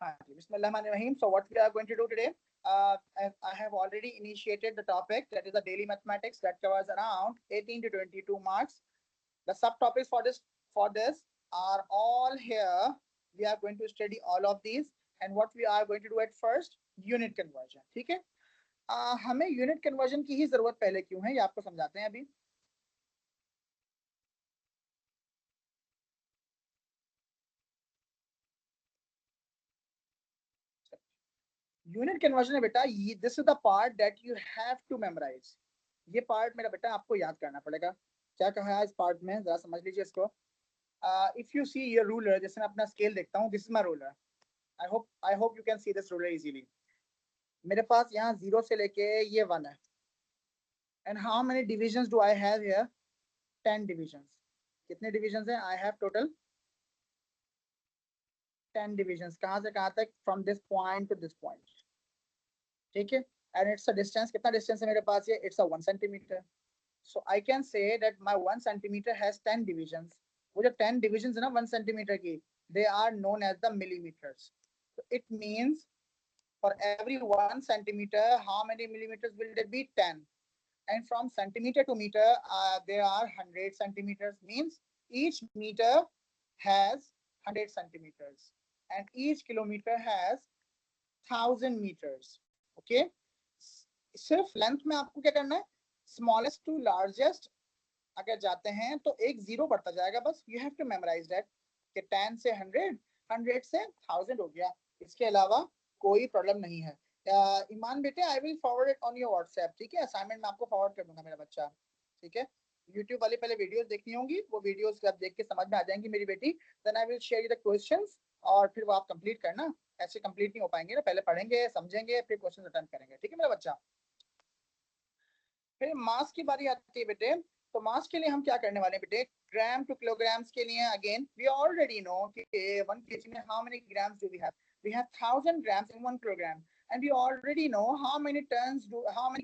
हाँ जी, Bismillahirrahmanirrahim. So what we are going to do today, I have already initiated the topic, that is the daily mathematics, that covers around 18 to 22 marks. The subtopics for this are all here. We are going to study all of these, and what we are going to do at first, unit conversion. ठीक है? हमें unit conversion की ही जरूरत पहले क्यों है, ये आपको समझाते हैं अभी. यूनिट कन्वर्जन है बेटा, this is the part that you have to memorise. ये पार्ट मेरा बेटा आपको याद करना पड़ेगा. क्या कहा है इस पार्ट में, जरा समझ लीजिए इसको. If you see your ruler, जैसे मैं अपना स्केल देखता हूँ, this is my ruler. I hope you can see this ruler easily. मेरे पास यहाँ 0 से लेके ये 1 है. And how many divisions do I have here? 10 divisions. कितने डिविजन्स हैं? I have total 10 divisions. कहाँ से कहाँ तक? From this point two this point. ठीक है. एंड इट्स अ डिस्टेंस, कितना डिस्टेंस है मेरे पास? ये it's a 1 centimetre. So I can say that my 1 centimeter has 10 divisions. वो जो 10 divisions है ना 1 centimeter की, they are known as the millimeters. So it means for every 1 centimeter, how many millimeters will there be? 10. And from centimeter to meter, there are 100 centimeters. Means each meter has 100 centimeters, and each kilometer has 1000 meters. Okay. सिर्फ length में आपको क्या करना है? Smallest to largest अगर जाते हैं तो एक 0 बढ़ता जाएगा बस. You have to memorise that कि 10 से 100, 100 से 1000 हो गया. इसके अलावा कोई प्रॉब्लम नहीं है. ईमान बेटे, I will forward it on your WhatsApp. ठीक है, असाइनमेंट में आपको फॉरवर्ड कर दूंगा मेरा बच्चा. ठीक है. यूट्यूब वाली पहले वीडियोस देखनी होंगी, वो वीडियोस आप देख के समझ में आ जाएंगी मेरी बेटी. Then I will share you the questions, और फिर वो आप कंप्लीट करना. ऐसे कंप्लीट नहीं हो पाएंगे ना, पहले पढ़ेंगे, समझेंगे, फिर क्वेश्चन अटेम्प्ट करेंगे. ठीक है मेरा बच्चा. फिर मास की बारी आती है बेटे. तो मास के लिए हम क्या करने वाले हैं बेटे? ग्राम टू किलोग्राम्स के लिए अगेन वी ऑलरेडी नो कि 1 kg में how many grams do we have? We have 1000 grams in 1 kilogram, and we already know how many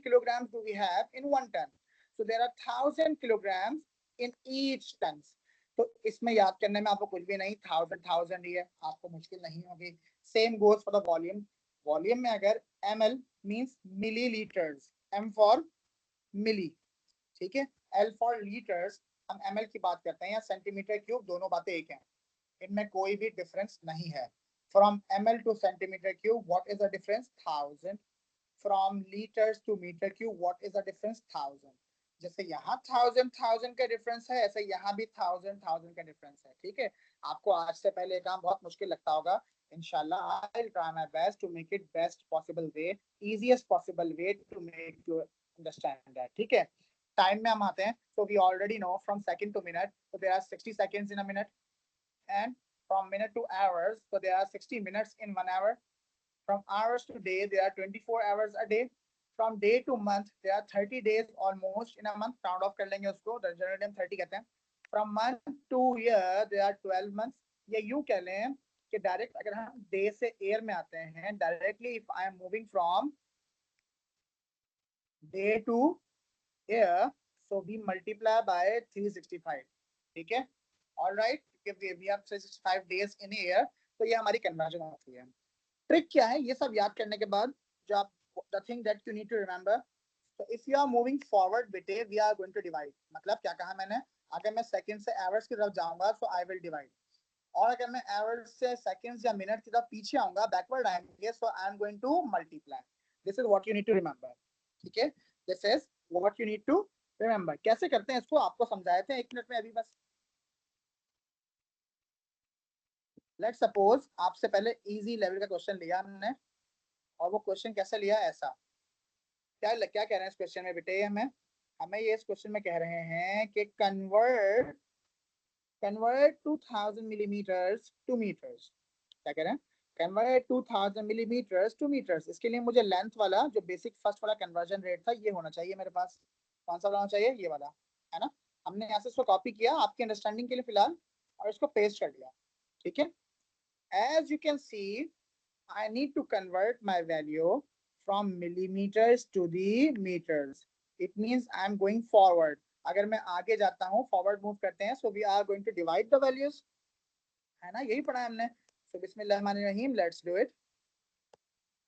kilograms do we have in 1 ton. So there are 1000 kilograms in each tons. तो इसमें याद करने में आपको कुछ भी नहीं, 1000 ही है, आपको मुश्किल नहीं होगी. Same goes for the volume. Volume में अगर ml means millilitres, m for milli. ठीक है. L फॉर लीटर्स, हम ml की बात करते हैं, या सेंटीमीटर क्यूब, दोनों बातें एक हैं, इनमें कोई भी डिफरेंस नहीं है. From ml to centimetre cube, what is the difference? 1000. From litres to metre cube, what is the difference? 1000. जैसे यहाँ 1000 का डिफरेंस है, ऐसे यहाँ भी 1000 का डिफरेंस है. ठीक है. आपको आज से पहले ये काम बहुत मुश्किल लगता होगा. Inshallah, I'll try my best to make it best possible way, easiest possible way to make you understand that. ठीक है. टाइम में हम आते हैं. So we already know from second to minute, so there are 60 seconds in a minute, and from minute to hours, so there are 60 minutes in 1 hour. From hours to day, there are 24 hours a day. From day to month, there are 30 days almost in a month. Round off कर लेंगे उसको, general time 30 कहते हैं. From month to year, there are 12 months. या यूं कह लें कि डायरेक्ट अगर हम डे से ईयर में आते हैं, directly if I am moving from day two year, so we multiply by 365. ठीक है. All right, we have 365 days in a year. तो ये हमारी कन्वर्जन होती है. ट्रिक क्या है? ये सब याद करने के बाद जो आप the thing that you need to remember, so if you are moving forward बेटे, we are going to divide. मतलब क्या कहा मैंने? अगर मैं सेकंड से आवर्स की तरफ जाऊंगा, so I will divide. और अगर मैं आवर्स से सेकंड्स या मिनट की तरफ पीछे आऊंगा, बैकवर्ड आएंगे, so I am going to multiply. This is what you need to remember. ठीक है. This is what you need to remember. कैसे करते हैं इसको आपको समझाए थे 1 मिनट में अभी बस. लेट्स सपोज आपसे पहले इजी लेवल का क्वेश्चन लिया हमने, और वो क्वेश्चन कैसे लिया? ऐसा. क्या कह रहे हैं इस क्वेश्चन में बेटे? हमें ये इस क्वेश्चन में कह रहे हैं कि कन्वर्ट 2000 मिलीमीटर्स टू मीटर्स. क्या कह रहे हैं? Convert 2000 millimetres to metres. इसके लिए मुझे लेंथ वाला जो बेसिक फर्स्ट वाला कन्वर्जन रेट था, ये होना चाहिए मेरे पास. कौन सा होना चाहिए? ये वाला, है ना. हमने यहाँ से इसको कॉपी किया आपकी अंडरस्टैंडिंग के लिए फिलहाल, और इसको पेस्ट कर दिया. ठीक है. As you can see, I need to convert my value from millimeters to the meters. It means I am going forward. अगर मैं आगे जाता हूँ, forward move करते हैं, so we are going to divide the values. है ना, यही पढ़ा है हमने. सो बिस्मिल्लाहिर्रहमानिर्रहीम, लेट्स डू इट।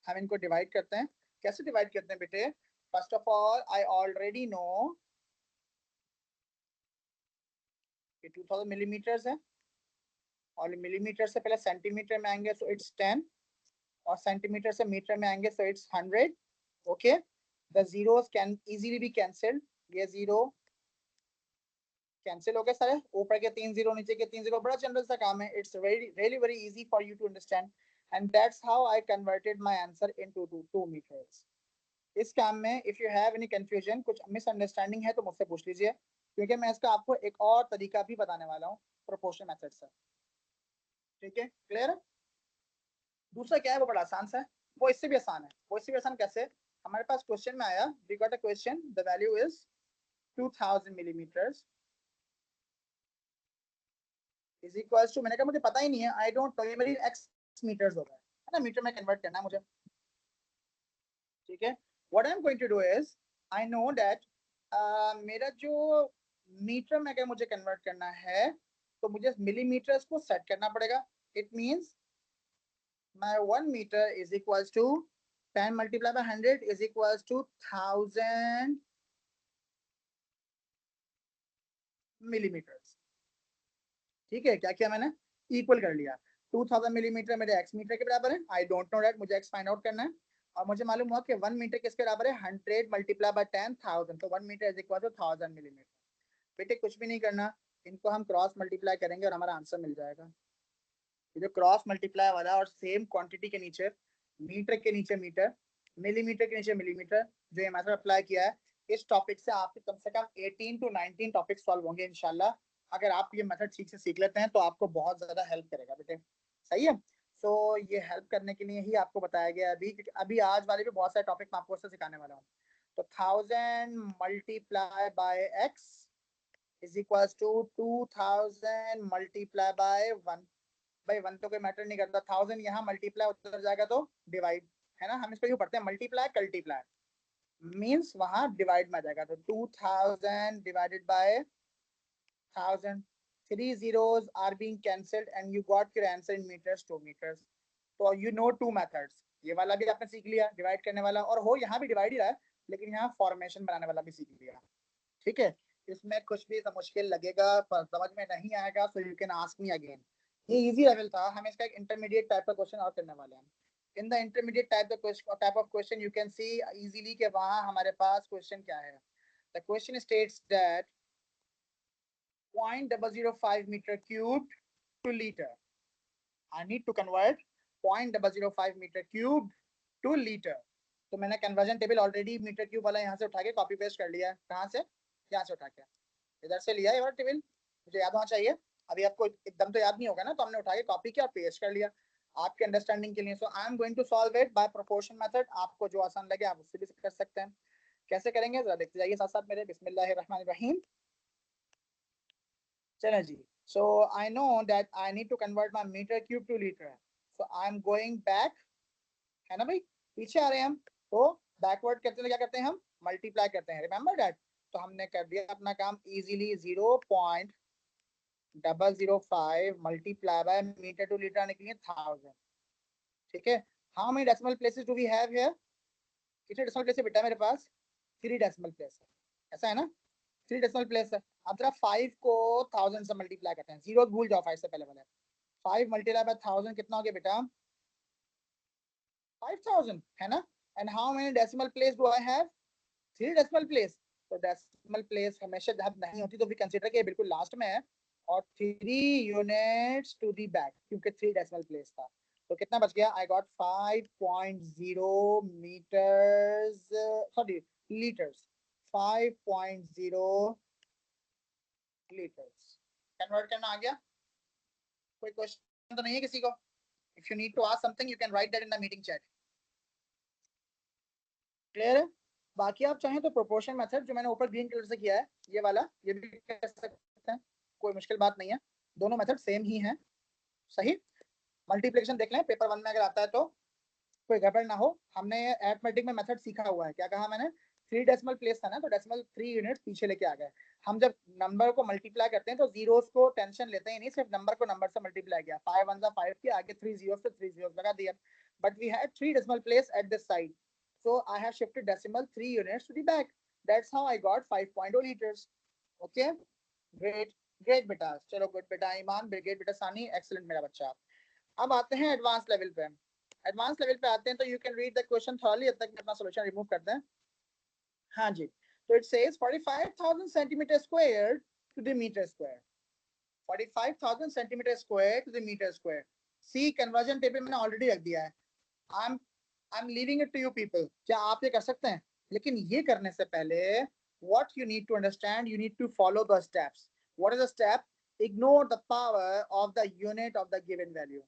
हम इनको डिवाइड करते हैं। कैसे डिवाइड करते हैं बेटे? First of all I already know कि 2000 मिलीमीटर्स है, और मिलीमीटर से पहले सेंटीमीटर में आएंगे सो इट्स 10, और सेंटीमीटर से मीटर में आएंगे so it's 100। Okay, the zeros can easily B cancelled. ये जीरो कैंसिल हो गए सारे, ऊपर के 3 जीरो नीचे के 3 जीरो, बड़ा जनरल सा काम है। It's very very easy for you to understand, and that's how I converted my answer into 2 metres. इस काम में if you have any confusion, कुछ मिसअंडरस्टैंडिंग है तो मुझसे पूछ लीजिए, क्योंकि मैं इसका आपको एक और तरीका भी बताने वाला हूँ प्रोपोर्शन मेथड से। ठीक है, क्लियर है? दूसरा क्या है, वो बड़ा आसान सा है, वो इससे भी आसान है। वो इससे भी आसान कैसे? हमारे पास क्वेश्चन में आया, we got a question, the value is 2000 millimetres is equal to, मैंने कहा मुझे पता ही नहीं है, आई डोंट नो, ये मेरी एक्स मीटर्स होगा, है ना, मीटर में कन्वर्ट करना है मुझे। ठीक है, what I am going to do is, I know that मेरा जो मीटर में अगर मुझे कन्वर्ट करना है तो मुझे मिलीमीटर्स को सेट करना पड़ेगा। It means my 1 meter is equals to 10 multiplied by 100 is equals to 1000 millimetres. ठीक है, क्या किया मैंने? इक्वल कर लिया। 2000 मिलीमीटर मेरे एक्स मीटर के बराबर है, आई डोंट नो दैट, मुझे एक्स फाइंड आउट करना है। और मुझे मालूम हुआ कि 1 मीटर किसके बराबर है? 100 मल्टीप्लाई बाय 10,000, तो 1 metre is equal to 1000 millimetre. बेटे कुछ भी नहीं करना, इनको हम क्रॉस मल्टीप्लाई करेंगे और हमारा आंसर मिल जाएगा। ये जो क्रॉस मल्टीप्लाई वाला और सेम क्वांटिटी के नीचे मीटर के नीचे मीटर, मिलीमीटर के नीचे मिलीमीटर, जो ये मेथड अप्लाई किया है, इस टॉपिक से आपके कम से कम 18 to 19 टॉपिक सॉल्व होंगे इंशाल्लाह। अगर आप ये मेथड ठीक से सीख लेते हैं तो आपको बहुत ज्यादा हेल्प करेगा बेटे। सही है? सो ये हेल्प करने के लिए ही आपको बताया गया अभी, क्योंकि अभी आज वाले भी बहुत सारे टॉपिक मैं आपको उससे सिखाने वाला हूँ। तो 1000 multiply by x is equal to 2000 multiply by 1। भाई 1 तो कोई मैटर नहीं करता, 1000 यहाँ मल्टीप्लाई उधर जाएगा तो डिवाइड, है ना, हम इसको यूं पढ़ते हैं, मल्टीप्लाई कल्टीप्लाई मींस वहां डिवाइड में आ जाएगा, तो 2000 divided by 1000, 3 zeros are being cancelled and you got your answer in meters, 2 meters। तो you know 2 methods, ये वाला भी आपने सीख लिया डिवाइड करने वाला, और हो यहाँ भी डिवाइड ही रहा है लेकिन यहाँ फॉर्मेशन बनाने वाला भी सीख लिया। ठीक है, इसमें कुछ भी मुश्किल लगेगा, समझ में नहीं आएगा, so you can ask me again. ये इजी लेवल था, हम इसका एक इंटरमीडिएट टाइप का क्वेश्चन और करने वाले हैं। In the intermediate type of question you can see easily कि वहां हमारे पास क्वेश्चन क्या है। The question states that 0.005 meter cubed to liter, I need to convert 0.005 meter cubed to liter। तो मैंने conversion table already metre cube वाला यहाँ से उठा के कॉपी पेस्ट कर लिया है। कहाँ से? यहाँ से उठा के, इधर से लिया है ये वाला टेबल, मुझे याद होना चाहिए। अभी आपको एकदम तो याद नहीं होगा ना, तो हमने उठा के कॉपी किया और पेस्ट कर लिया आपके अंडरस्टैंडिंग के लिए। So I am going to solve it by proportion method. आपको जो आसान लगे आप उससे भी कर सकते हैं। कैसे करेंगे जरा देखते जाइए साथ साथ मेरे। बिस्मिल्लाहिर्रहमानिर्रहीम। चलें जी। So I know that I need to convert my meter cube to liter, so I'm going back, है ना भाई, पीछे आ रहे हैं हम, तो बैकवर्ड करते हैं क्या करते हैं हम? मल्टीप्लाई करते हैं, रिमेंबर दैट। तो हमने कर दिया अपना काम easily, 0.005 multiply by metre to litre आने के लिए 1000। ठीक है, how many decimal places do we have here? कितने डेसिमल प्लेस है बेटा मेरे पास? 3 डेसिमल प्लेस है, ऐसा है ना, 3 डेसिमल प्लेस है। अब जरा 5 को 1000 से मल्टीप्लाई करते हैं, जीरो भूल जाओ 5 से पहले वाले। 5 मल्टीप्लाई बाय 1000 कितना हो गया बेटा? 5000, है ना। And how many decimal place do I have? 3 decimal place. तो डेसिमल प्लेस हमेशा जब नहीं होती तो भी कंसीडर के बिल्कुल लास्ट में है, और 3 यूनिट्स टू दी बैक, क्योंकि 3 डेसिमल प्लेस था। तो कितना बच गया? I got 5.0 metres, sorry litres, 5.0 litres. Convert करना आ गया? कोई क्वेश्चन तो नहीं है किसी को? If you need to ask something, you can write that in the meeting chat. Clear है? बाकी आप चाहें तो प्रोपोर्शन मेथड जो मैंने ऊपर ग्रीन कलर से किया है, ये वाला, ये भी कर सकते हैं, कोई मुश्किल बात नहीं है, दोनों मेथड सेम ही हैं। सही, मल्टीप्लिकेशन देख लें पेपर 1 में अगर आता है तो कोई गड़बड़ ना हो। हमने अरिथमेटिक में मेथड सीखा हुआ है, क्या कहा मैंने? 3 डेसिमल प्लेस था ना, तो डेसिमल 3 यूनिट पीछे लेके आ गए। हम जब नंबर को मल्टीप्लाई करते हैं तो जीरोस को टेंशन लेते हैं नहीं, सिर्फ नंबर को नंबर से मल्टीप्लाई किया, 5 1 5 के आगे 3 जीरो से 3 जीरो लगा दिया, but we had 3 decimal place at this side, so I have shifted decimal 3 units to the back. That's how I got 5.0 liters. Okay, great, great बेटा, चलो गुड बेटा ईमान, ग्रेट बेटा सानी, एक्सीलेंट मेरा बच्चा। अब आते हैं एडवांस लेवल पे। एडवांस लेवल पे आते हैं तो you can read the question thoroughly, अब तक अपना सोल्यूशन रिमूव करते हैं। हाँ जी, तो it says 45,000 centimetre square to the metre square, 45,000 centimetre square to the metre square. See conversion table मैंने ऑलरेडी रख दिया है, I am leaving it to you people, क्या आप ये कर सकते हैं? लेकिन ये करने से पहले what you need to understand, you need to follow the steps. What is the step? Ignore the power of the unit of the given value.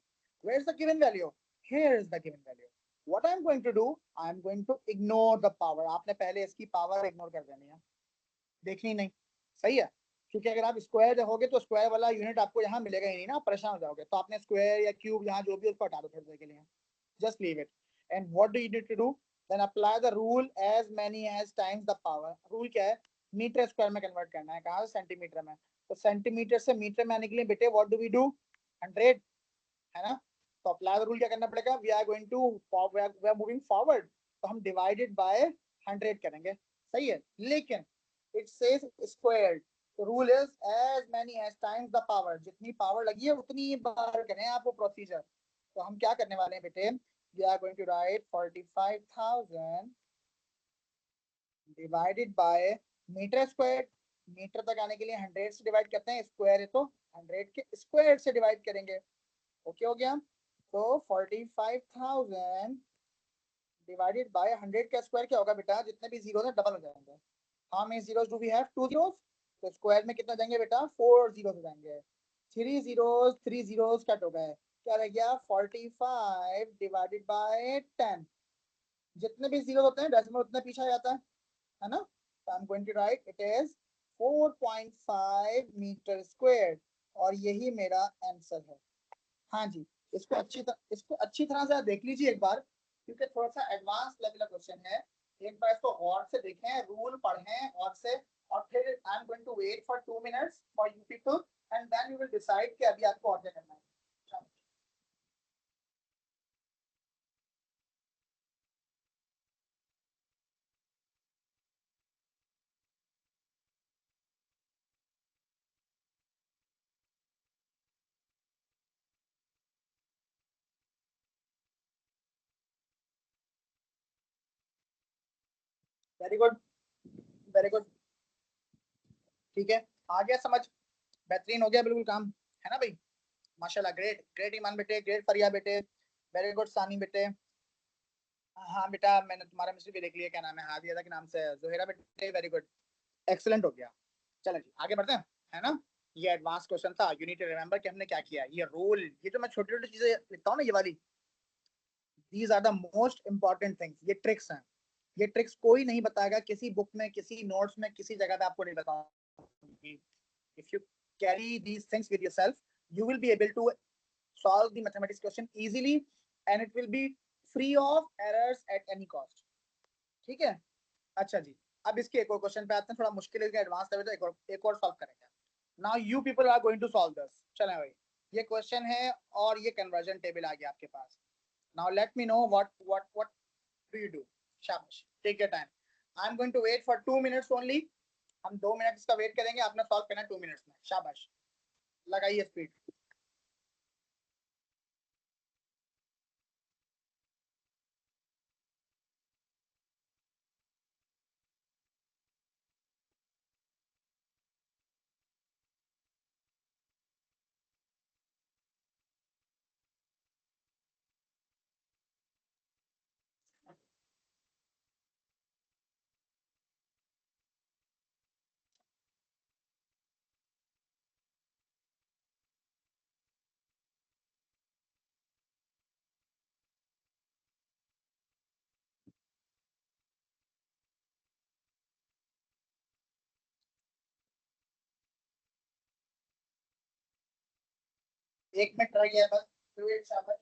Where is the given value? Here is the given value. What I am going to do, I am going to ignore the power. आपने पहले इसकी power ignore कर देनी है, देखनी नहीं, सही है? क्योंकि अगर आप स्क्वायर रहोगे तो स्क्वायर वाला यूनिट आपको यहाँ मिलेगा ही नहीं ना, आप परेशान हो जाओगे। तो आपने स्क्वायर या क्यूब यहाँ जो भी उसको हटा दो थोड़ी देर के लिए, just leave it. And what do you need to do? Then apply the rule as many as times the power. Rule क्या है? मीटर स्क्वायर में कन्वर्ट करना है, कहाँ से? सेंटीमीटर में। तो सेंटीमीटर से मीटर में आने के लिए बेटे what do we do? 100 है ना? तो अप्लाई द रूल क्या करना पड़ेगा? We are going to we are moving forward, तो हम डिवाइडेड बाय 100 करेंगे, सही है? लेकिन इट सेज स्क्वायर्ड, तो rule is as many as times the power, जितनी पावर लगी है उतनी बार करें आप वो प्रोसीजर। तो हम क्या करने वाले हैं बेटे? We are going to write 45,000 divided by metre square, metre तक आने के लिए 100 से डिवाइड करते हैं, स्क्वायर है तो 100 के स्क्वायर से डिवाइड करेंगे। ओके हो गया? तो 45,000 डिवाइडेड बाय 100 का स्क्वायर क्या होगा बेटा? जितने भी जीरो है डबल हो जाएंगे। How many zeros do we have? 2 zeros, तो स्क्वायर में कितना जाएंगे बेटा? 4 जीरोस हो जाएंगे। 3 जीरोस 3 जीरोस कट हो गए, क्या रह गया? 45 डिवाइडेड बाय 10, जितने भी जीरो होते हैं डेसिमल उतने पीछे आ जाता है ना? तो I am going to write it is 4.5 metre square, और यही मेरा आंसर है। हाँ जी, इसको अच्छी तरह से देख लीजिए एक बार, क्योंकि थोड़ा सा एडवांस लेवल का क्वेश्चन है। एक बार इसको गौर से देखें, रूल पढ़ें और से, और फिर I am going to wait for 2 minutes for you people, and then you will decide कि अभी आपको और क्या करना है। वेरी गुड, वेरी गुड, ठीक है, आ गया समझ, बेहतरीन हो गया बिल्कुल काम, है ना भाई? माशाल्लाह, ग्रेट ग्रेट ईमान बेटे, ग्रेट फरिया बेटे, वेरी गुड सानी बेटे। हाँ बेटा, मैंने तुम्हारा मैसेज भी देख लिया, क्या नाम है? हादिया के नाम से, जोहेरा बेटे, वेरी गुड, एक्सीलेंट हो गया। चलो जी आगे बढ़ते हैं, है ना? ये एडवांस क्वेश्चन था, यू नीड टू रिमेंबर कि हमने क्या किया। ये रूल, ये जो मैं छोटी छोटी चीजें लिखता हूँ ना, ये वाली, these are the most important things, ये ट्रिक्स हैं। ये ट्रिक्स कोई नहीं बताएगा, किसी बुक में, किसी नोट्स में, किसी जगह पे आपको नहीं बताऊंगी। If you carry these things with yourself, you will be able to solve the mathematics question easily, and it will be free of errors at any cost, ठीक है? अच्छा जी, अब इसके एक और क्वेश्चन पे आते हैं, थोड़ा मुश्किल है, एडवांस लेवल, तो एक और सॉल्व करेंगे। Now you people are going to solve this, चलें भाई, ये क्वेश्चन है और ये कन्वर्जन टेबल आ गया आपके पास। Now let me know what do you do? शाबाश, take your time, I am going to wait for 2 minutes only. हम 2 मिनट इसका वेट करेंगे, आपने सॉल्व करना 2 मिनट्स में, शाबाश, लगाइए स्पीड। एक मिनट रह गया बस, वेट, शाबाश।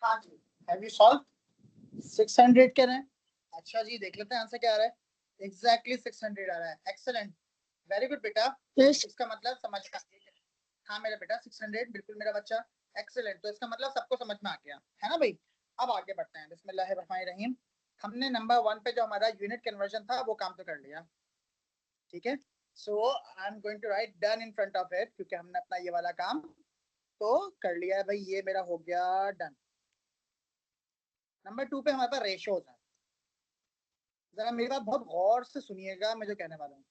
हाँ जी, हैव यू सॉल्व 600 कह रहे हैं। अच्छा जी, देख लेते हैं आंसर क्या आ रहा है। एग्जैक्टली 600 आ रहा है। एक्सेलेंट, वेरी गुड बेटा। Yes. इसका मतलब समझ में आ गया। हाँ मेरा बेटा 600, बिल्कुल मेरा बच्चा। एक्सेलेंट, तो इसका मतलब सबको समझ में आ गया है ना भाई। अब आगे बढ़ते हैं। बिस्मिल्लाहिर्रहमानिर्रहीम। हमने नंबर 1 पे जो हमारा यूनिट कन्वर्जन था वो काम तो कर लिया, ठीक है। So I am going to write done in front of it, क्योंकि हमने अपना ये वाला काम तो कर लिया है भाई। ये मेरा हो गया डन। नंबर 2 पे हमारे पास रेशियोज है। जरा मेरी बात बहुत गौर से सुनिएगा, मैं जो कहने वाला हूँ।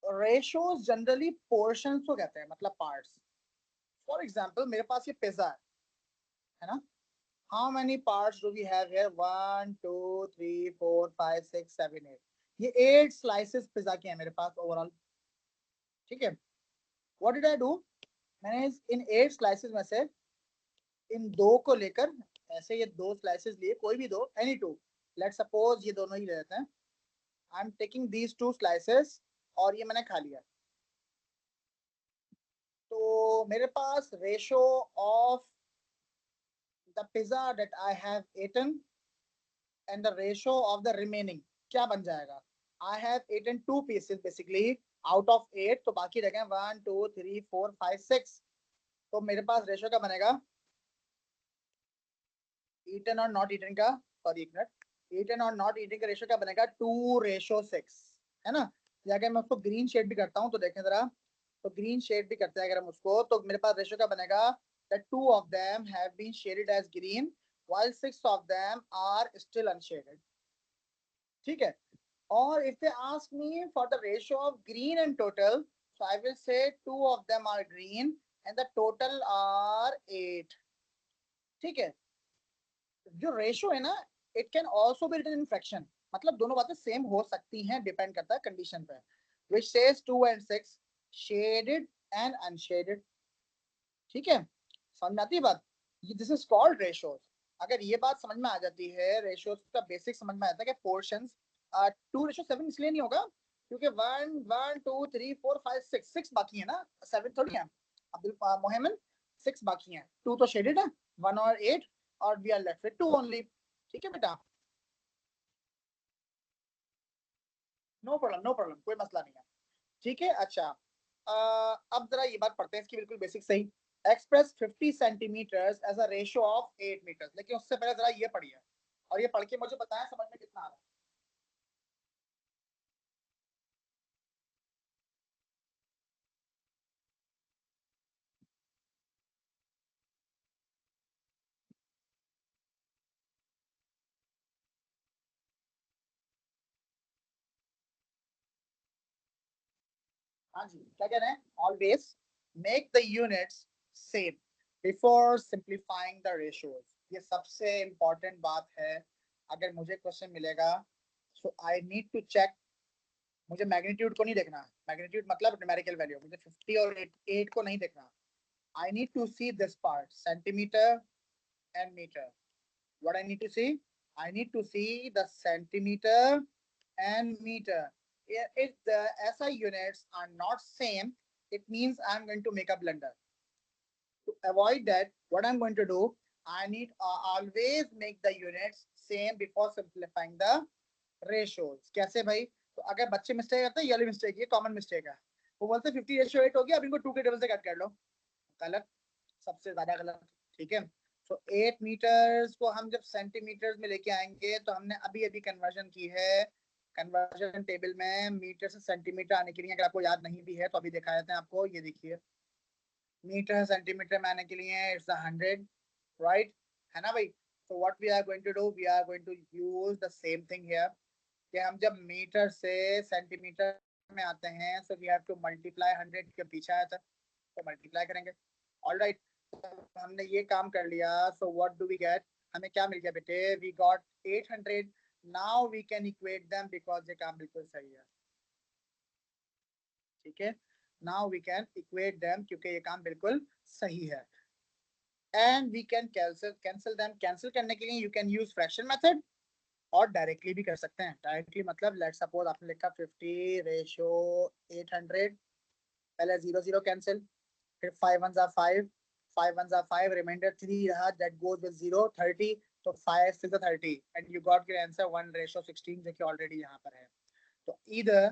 रेशियोज जनरली पोर्शंस को कहते हैं, मतलब पार्ट्स। फॉर एग्जांपल मेरे पास ये पिज्जा है ना। How many parts do we have here, 1 2 3 4 5 6 7 8। ये 8 स्लाइसेस पिज्जा के हैं मेरे पास ओवरऑल, ठीक है। व्हाट डिड आई डू, मैंने इन 8 स्लाइसेस में से इन दो को लेकर, ऐसे ये दो स्लाइसेस लिए, कोई भी दो, एनी टू, लेट सपोज ये दोनों ही ले लेते हैं। I am taking these 2 slices और ये मैंने खा लिया। तो मेरे पास ratio of the pizza that I have eaten and the ratio of the remaining क्या बन जाएगा। I have eaten 2 pieces basically out of 8, तो बाकी रह गए 1 2 3 4 5 6। तो मेरे पास रेशो क्या बनेगा, eaten और not eaten का, सॉरी एक मिनट, eaten और not eaten का रेशो क्या बनेगा, 2:6 है ना। या अगर मैं उसको ग्रीन शेड भी करता हूँ तो देखें जरा, तो ग्रीन शेड भी करते हैं अगर हम उसको, तो मेरे पास रेशो क्या बनेगा, that 2 of them have been shaded as green while 6 of them are still unshaded, ठीक है। Or if they ask me for the ratio of green and total, so I will say 2 of them are green and the total are 8, ठीक है। जो ratio है ना, it can also be written in fraction, मतलब दोनों बातें same हो सकती हैं, डिपेंड करता है कंडीशन पे। Which says 2 and 6 shaded and unshielded, ठीक है। समझ में आती है बात। This is called ratios. अगर ये बात समझ में आ जाती है, रेशियोज का बेसिक समझ में आता है कि पोर्शंस 2:7 इसलिए नहीं होगा क्योंकि 1 1 2 3 4 5 6 बाकी है ना, 7 थोड़ी है। अब्दुल मोहम्मद 6 बाकी हैं, 2 तो शेडेड है, 1 और 8, और we are left with 2 only, ठीक है बेटा। नो प्रॉब्लम, नो प्रॉब्लम, कोई मसला नहीं है, ठीक है। अच्छा अब जरा ये बात पढ़ते हैं इसकी बिल्कुल बेसिक सही। Express 50 centimetres as a ratio of 8 metres, लेकिन उससे पहले जरा ये पढ़िए और ये पढ़ के मुझे बताएं समझ में कितना आ रहा है। हाँ जी, क्या कह रहे हैं, always make the units same before simplifying the ratios. ये सबसे इंपॉर्टेंट बात है। अगर मुझे क्वेश्चन मिलेगा सो आई नीड टू चेक, मुझे मैग्नीट्यूड को नहीं देखना, मैग्नीट्यूड मतलब न्यूमेरिकल वैल्यू, मुझे 50 और 8 को नहीं देखना। I need to see this part, centimeter and meter. What I need to see? I need to see the centimeter and meter. If the SI units are not same, it means I'm going to make a blunder. To avoid that, what I'm going to do, I need always make the units same before simplifying the ratios. कैसे भाई, तो अगर बच्चे mistake करते हैं, ये वाली mistake, ये कॉमन मिस्टेक है। वो बोलते हैं 50:8 हो गया, अब इनको 2 के टेबल से कट कर लो। गलत, सबसे ज्यादा गलत, ठीक है। तो 8 मीटर्स को हम जब सेंटीमीटर्स में लेके आएंगे तो हमने अभी अभी कन्वर्जन की है कन्वर्जन टेबल में मीटर से सेंटीमीटर आने के लिए। अगर आपको याद नहीं भी है तो अभी दिखा देते हैं आपको, ये देखिए मीटर सेंटीमीटर में आने के लिए इट्स 100, राइट, है ना भाई। तो what we are going to do, we are going to use the same thing here, कि हम जब मीटर से सेंटीमीटर में आते हैं so we have to multiply, 100 के पीछे आया था तो मल्टीप्लाई करेंगे। ऑल राइट, हमने ये काम कर लिया। So what do we get, हमें क्या मिल गया बेटे, we got 800। Now we can equate them because ये काम बिल्कुल सही है, ठीक है। Now we can equate them क्योंकि ये काम बिल्कुल सही है। And we can cancel cancel them, cancel करने के लिए you can use fraction method और डायरेक्टली भी कर सकते हैं। डायरेक्टली मतलब लेट सपोज आपने लिखा 50 रेशियो 800, पहले 0 0 कैंसिल, फिर 5 1 5, 5 ones are 5, remainder 3 रहा, that goes with 0, 30, तो 5 6 30, and you got your answer 1:16 जो कि already यहाँ पर है. तो either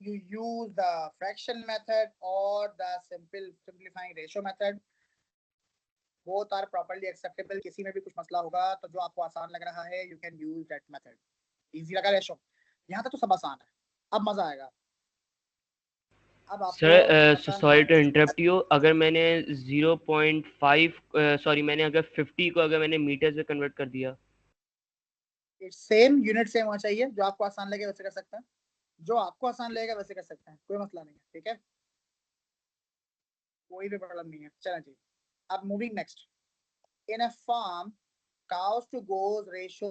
you use the fraction method or the simplifying ratio method. Both are properly acceptable. किसी में भी कुछ मसला होगा तो जो आपको आसान लग रहा है you can use that method. Easy लगा रेशो? यहाँ तक तो सब आसान है. अब मजा आएगा. अब sir sorry to interrupt you, अगर मैंने 0.5 सॉरी मैंने अगर 50 को अगर मैंने मीटर से कन्वर्ट कर दिया, सेम यूनिट सेम होना चाहिए. जो आपको आसान लगे वैसे कर सकते हैं, जो आपको आसान लगेगा वैसे कर सकते हैं, कोई मसला नहीं है. ठीक है, कोई भी प्रॉब्लम नहीं है. चलें जी, अब moving next. In a farm cows to goats ratio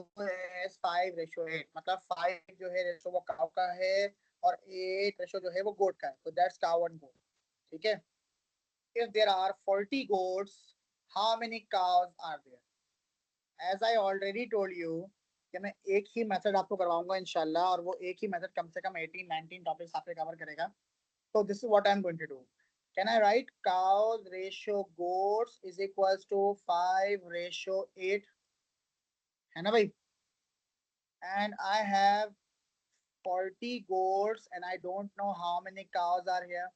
is 5:8, मतलब 5 जो है रेशो वो काउ का है और 8 रेशो जो है वो गोट का है. तो दैट्स काउ एंड गोट. ठीक है. if there are 40 goats, how many cows are there? as I already told you कि मैं एक ही मेथड आपको करवाऊंगा इंशाल्लाह, और वो एक ही मेथड कम से कम 18-19 टॉपिक्स आपके कवर करेगा. तो this is what I am going to do. Can I write cows ratio goats is equals to 5:8? है ना भाई? And I have 40 goats and I don't know how many cows are here.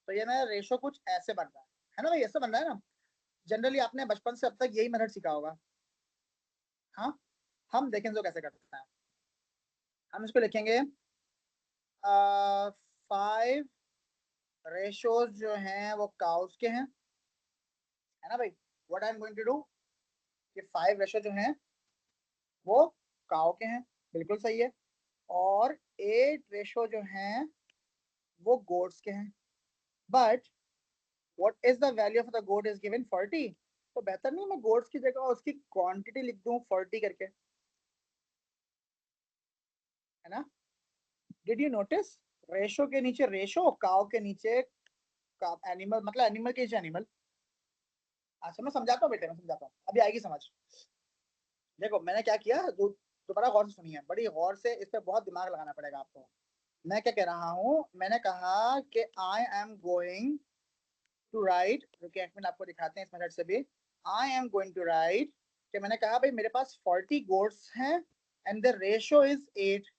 तो ये मेरा ratio कुछ ऐसे बन रहा है ना भाई? ऐसे बन रहा है ना. जनरली आपने बचपन से अब तक यही मेथड सीखा होगा. हाँ, हम देखें तो कैसे करते हैं. हम इसको लिखेंगे 5 रेशोज जो हैं वो काउस के हैं, है ना भाई? What I am going to do कि 5 रेशो जो हैं वो काउ के हैं, बिल्कुल सही है. और 8 रेशो जो हैं वो गोट्स के हैं. But what is the value of the goat is given 40. तो बेहतर नहीं मैं गोट्स की जगह उसकी क्वांटिटी लिख दूं 40 करके, है ना? डिड यू नोटिस रेशो के नीचे रेशो, काउ के नीचे एनिमल, मतलब एनिमल के नीचे एनिमल. अच्छा मैं समझाता हूँ बेटे, मैं समझाता हूँ, अभी आएगी समझ. देखो मैंने क्या किया, दोबारा गौर से सुनिए, बड़ी गौर से, इस पे बहुत दिमाग लगाना पड़ेगा आपको. मैं क्या कह रहा हूँ, मैंने कहा कि I am going to write, रुकिए एक मिनट आपको दिखाते हैं इस मेथड से भी. I am going to write कि मैंने कहा भाई मेरे पास 40 गोट्स हैं एंड द रेशियो इज 8.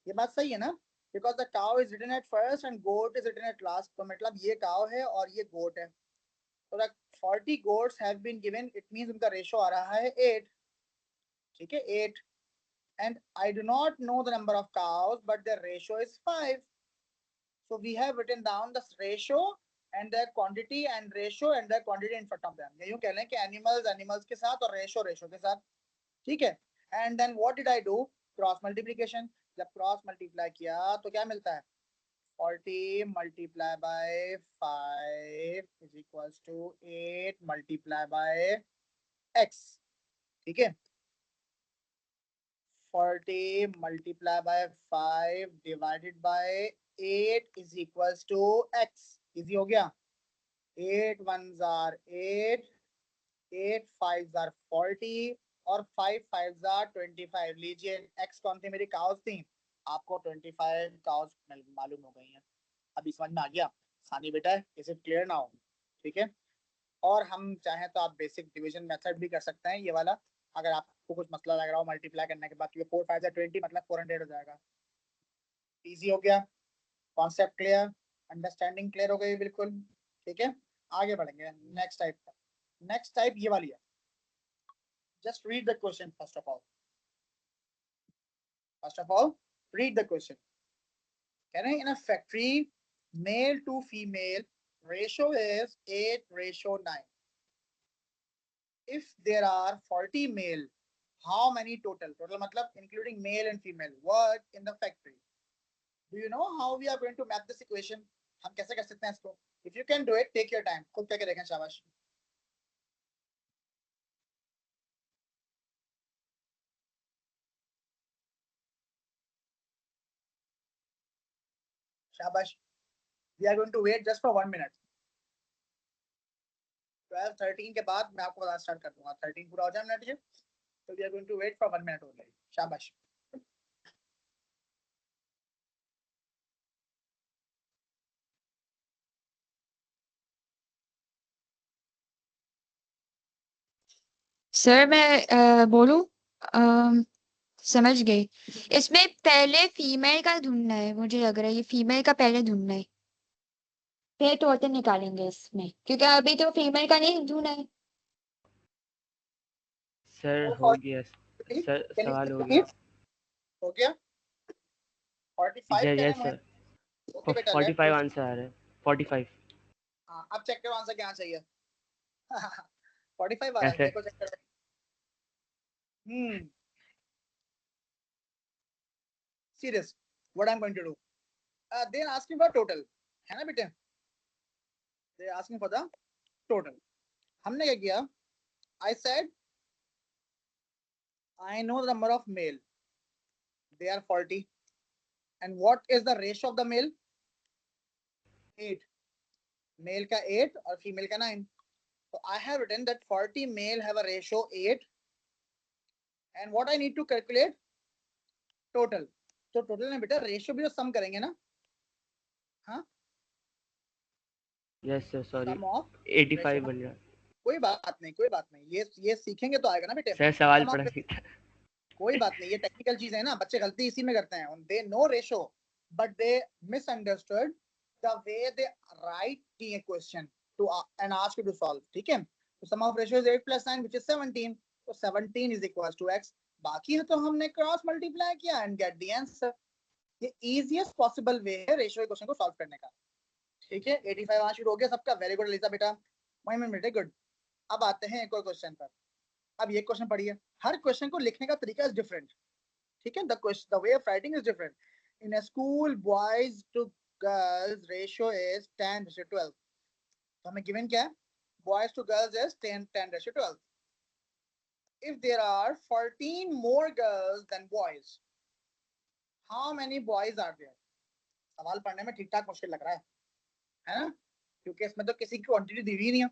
ये बात सही है ना? Because the cow is written at first and goat is written at last. तो मतलब ये काउ है और ये गोट है. तो the 40 goats have been given, it means उनका रेशियो आ रहा है 8. ठीक है, 8. and I do not know the number of cows, but the ratio is 5. So we have written down the ratio and the quantity and ratio and the quantity in front of them. ये यूं कह लें कि animals के साथ और ratio के साथ. ठीक है. And then what did I do? Cross multiplication. जब cross multiply किया तो क्या मिलता है? 40 multiply by 5 is equals to 8 multiply by x. ठीक है. 40 multiplied by 5 divided by 8 is equals to x. Easy हो गया. 8 ones are 8, 8 fives are 40 और 5 fives are 25. लीजिए x कौन थी मेरी? काउस थी. आपको 25 काउस मालूम हो गई हैं. अभी समझ में आ गया? सानी बेटा है, इज इट क्लियर नाउ? ठीक है. और हम चाहें तो आप बेसिक डिवीजन मेथड भी कर सकते हैं ये वाला, अगर आपको कुछ मसला लग रहा हो मल्टीप्लाई करने के बाद. 4 5 20 मतलब 400 हो जाएगा. इजी हो गया. कॉन्सेप्ट क्लियर, अंडरस्टैंडिंग क्लियर हो गई बिल्कुल. ठीक है, आगे बढ़ेंगे नेक्स्ट टाइप. नेक्स्ट टाइप ये वाली है. Just read the question first of all. Read the question. कह रहे हैं in a factory male to female ratio is 8:9. if there are 40 male, how many total matlab including male and female work in the factory? Do you know how we are going to map this equation? हम कैसे कर सकते हैं इसको? if you can do it, take your time, खुद करके देखें. शाबाश. शाबाश. we are going to wait just for 1 minute. 12:13 के बाद मैं आपको बताना स्टार्ट कर दूंगा. 13 पूरा हो जाए मिनट ये, तो we are going to wait for 1 minute only. शाबाश. सर मैं बोलूं? समझ गई। इसमें पहले फीमेल का ढूंढना है, मुझे लग रहा है ये फीमेल का पहले ढूंढना है, फिर टोटल निकालेंगे इसमें, क्योंकि अभी तो फीमेल का नहीं ढूंढना है। सर हो गया, सर सवाल हो गया। हो गया 45 यस करें यस मोहित। सर, ओके बेटा, 45 आंसर आ रहा है, 45। हाँ अब चेक करो आंसर क्या चाहिए। 45 आ रहा है, ऐसे देखो चेक करो। Serious, what I am going to do, they are asking for total, है ना बेटे, they are asking for the total. हमने क्या किया, I said I know the number of male, they are 40, and what is the ratio of the male? 8, male का 8 और female का 9. So I have written that 40 male have a ratio 8, and what I need to calculate? Total. तो total में बेटा ratio भी तो सम करेंगे ना, हाँ, yes sir, sorry sum of 85 ratio. बन रहा है। कोई बात नहीं, कोई बात नहीं, ये सीखेंगे तो आएगा ना बेटे। सर सवाल सम पढ़ा ऑफ, नहीं था। कोई बात नहीं, ये टेक्निकल चीज है ना, बच्चे गलती इसी में करते हैं, they know ratio but they misunderstood the way they write the question to and ask you to solve, ठीक है। तो sum of ratio is 8 + 9 which is 17, तो 17 इज इक्वल टू x, बाकी है तो हमने क्रॉस मल्टीप्लाई किया एंड गेट द आंसर। ये इजीएस्ट पॉसिबल वे है रेशियो क्वेश्चन को सॉल्व करने का, ठीक है। 85 आज शुरू हो गया सबका, वेरी गुड लिसा बेटा, मोहित बेटे गुड। अब आते हैं एक और क्वेश्चन पर। अब ये क्वेश्चन पढ़िए, हर क्वेश्चन को लिखने का तरीका इज डिफरेंट, ठीक है, the way of writing is different. In a school, boys to girls ratio is 10:12. तो हमें given क्या है, boys to girls is 10:12. If there are 14 more girls than boys, how many boys are there? सवाल पढ़ने में ठीक ठाक मुश्किल लग रहा है ना, क्योंकि इसमें तो किसी की क्वांटिटी दी हुई नहीं है,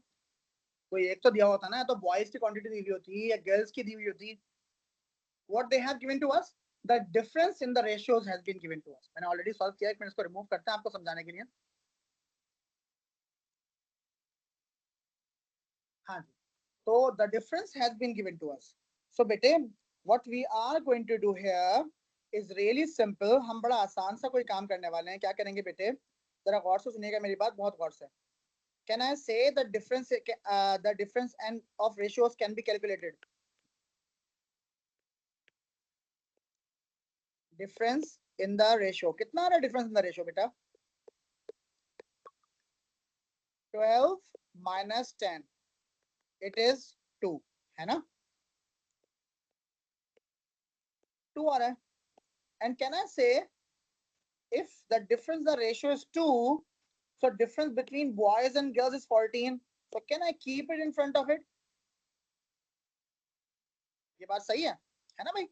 कोई एक तो दिया होता ना, तो बॉयज की क्वांटिटी दी हुई होती या गर्ल्स की दी हुई होती। What they have given to us, the difference in the ratios has been given to us. मैंने ऑलरेडी सॉल्व किया है, मैं इसको रिमूव करता हूं आपको समझाने के लिए। हाँ जी, तो the difference has been given to us. So बेटे, what we are going to do here is really simple. हम बड़ा आसान सा कोई काम करने वाले हैं। क्या करेंगे बेटे, जरा गौर से सुनिएगा मेरी बात, बहुत गौर से। Can I say the difference and of ratios can be calculated? Difference in the ratio, कितना आ रहा है difference in the ratio बेटा? 12 minus 10, it is 2, है ना, 2 आ रहा है। And can I say if the difference, the ratio is 2, so difference between boys and girls is 14, so can I keep it in front of it? ये बात सही है ना भाई?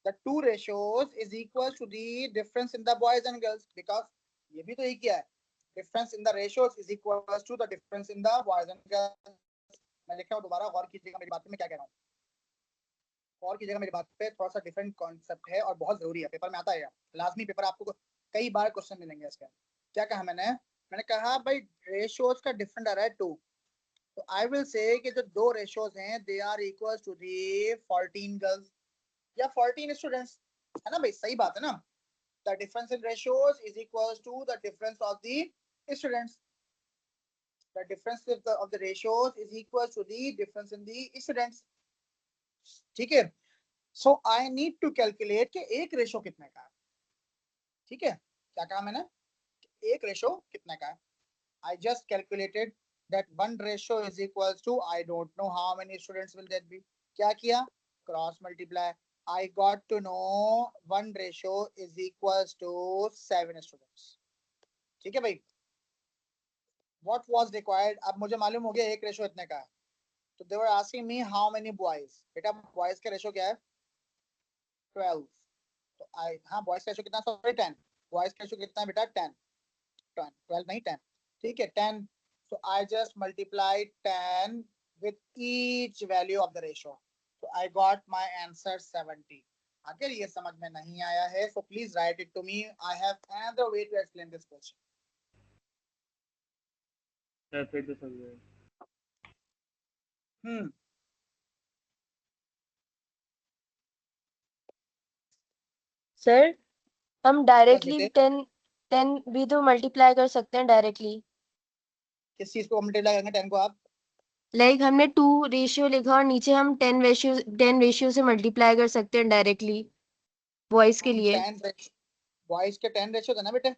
The two ratios is equal to the difference in the boys and girls, because ये भी तो एक ही है, difference in the ratios is equal to the difference in the boys and girls। मैं लिख रहा हूँ, दोबारा गौर कीजिएगा मेरी बात पे, मैं क्या कह रहा हूँ, गौर कीजिएगा मेरी बात पे, थोड़ा सा डिफरेंट कॉन्सेप्ट है और बहुत जरूरी है, पेपर में आता है, लाजमी पेपर आपको कई बार क्वेश्चन मिलेंगे इसका। क्या कहा मैंने कहा भाई रेशियोज का डिफरेंट आ रहा है 2, तो आई विल से कि जो दो रेशियोज हैं they are equal to the 14 girls या 14 स्टूडेंट्स, है ना भाई, सही बात है ना। The difference in ratios is equal to the difference of the students, the difference of the ratios is equal to the difference in the students, ठीक है। So I need to calculate कि एक रेशो कितने का है, ठीक है। क्या कहा मैंने, एक रेशो कितने का है। I just calculated that one ratio is equals to, I don't know how many students will that be, क्या किया, cross multiply, I got to know one ratio is equals to 7 students, ठीक है भाई। what was required, अब मुझे मालूम हो गया एक रेशो इतने का है, तो they were asking me how many boys, बेटा बॉयज का रेशो क्या है 12, तो आई, हाँ बॉयज का रेशो कितना, सॉरी 10, बॉयज का रेशो कितना है बेटा 10, 12 नहीं 10, ठीक है 10। So I just multiplied 10 with each value of the ratio. So I got my answer 70. अगर ये समझ में नहीं आया है, so please write it to me. I have another way to explain this question. Sir फिर तो समझ गए। सर हम डायरेक्टली बेटे 10 भी तो मल्टीप्लाई कर सकते हैं डायरेक्टली। किस चीज को मल्टीप्लाई करेंगे 10 को आप? लाइक हमने 2 रेशियो लिखा और नीचे हम 10 रेशियो से मल्टीप्लाई कर सकते हैं डायरेक्टली बॉयज के लिए। 10 बॉयज के 10 रेशियो था ना बेटे,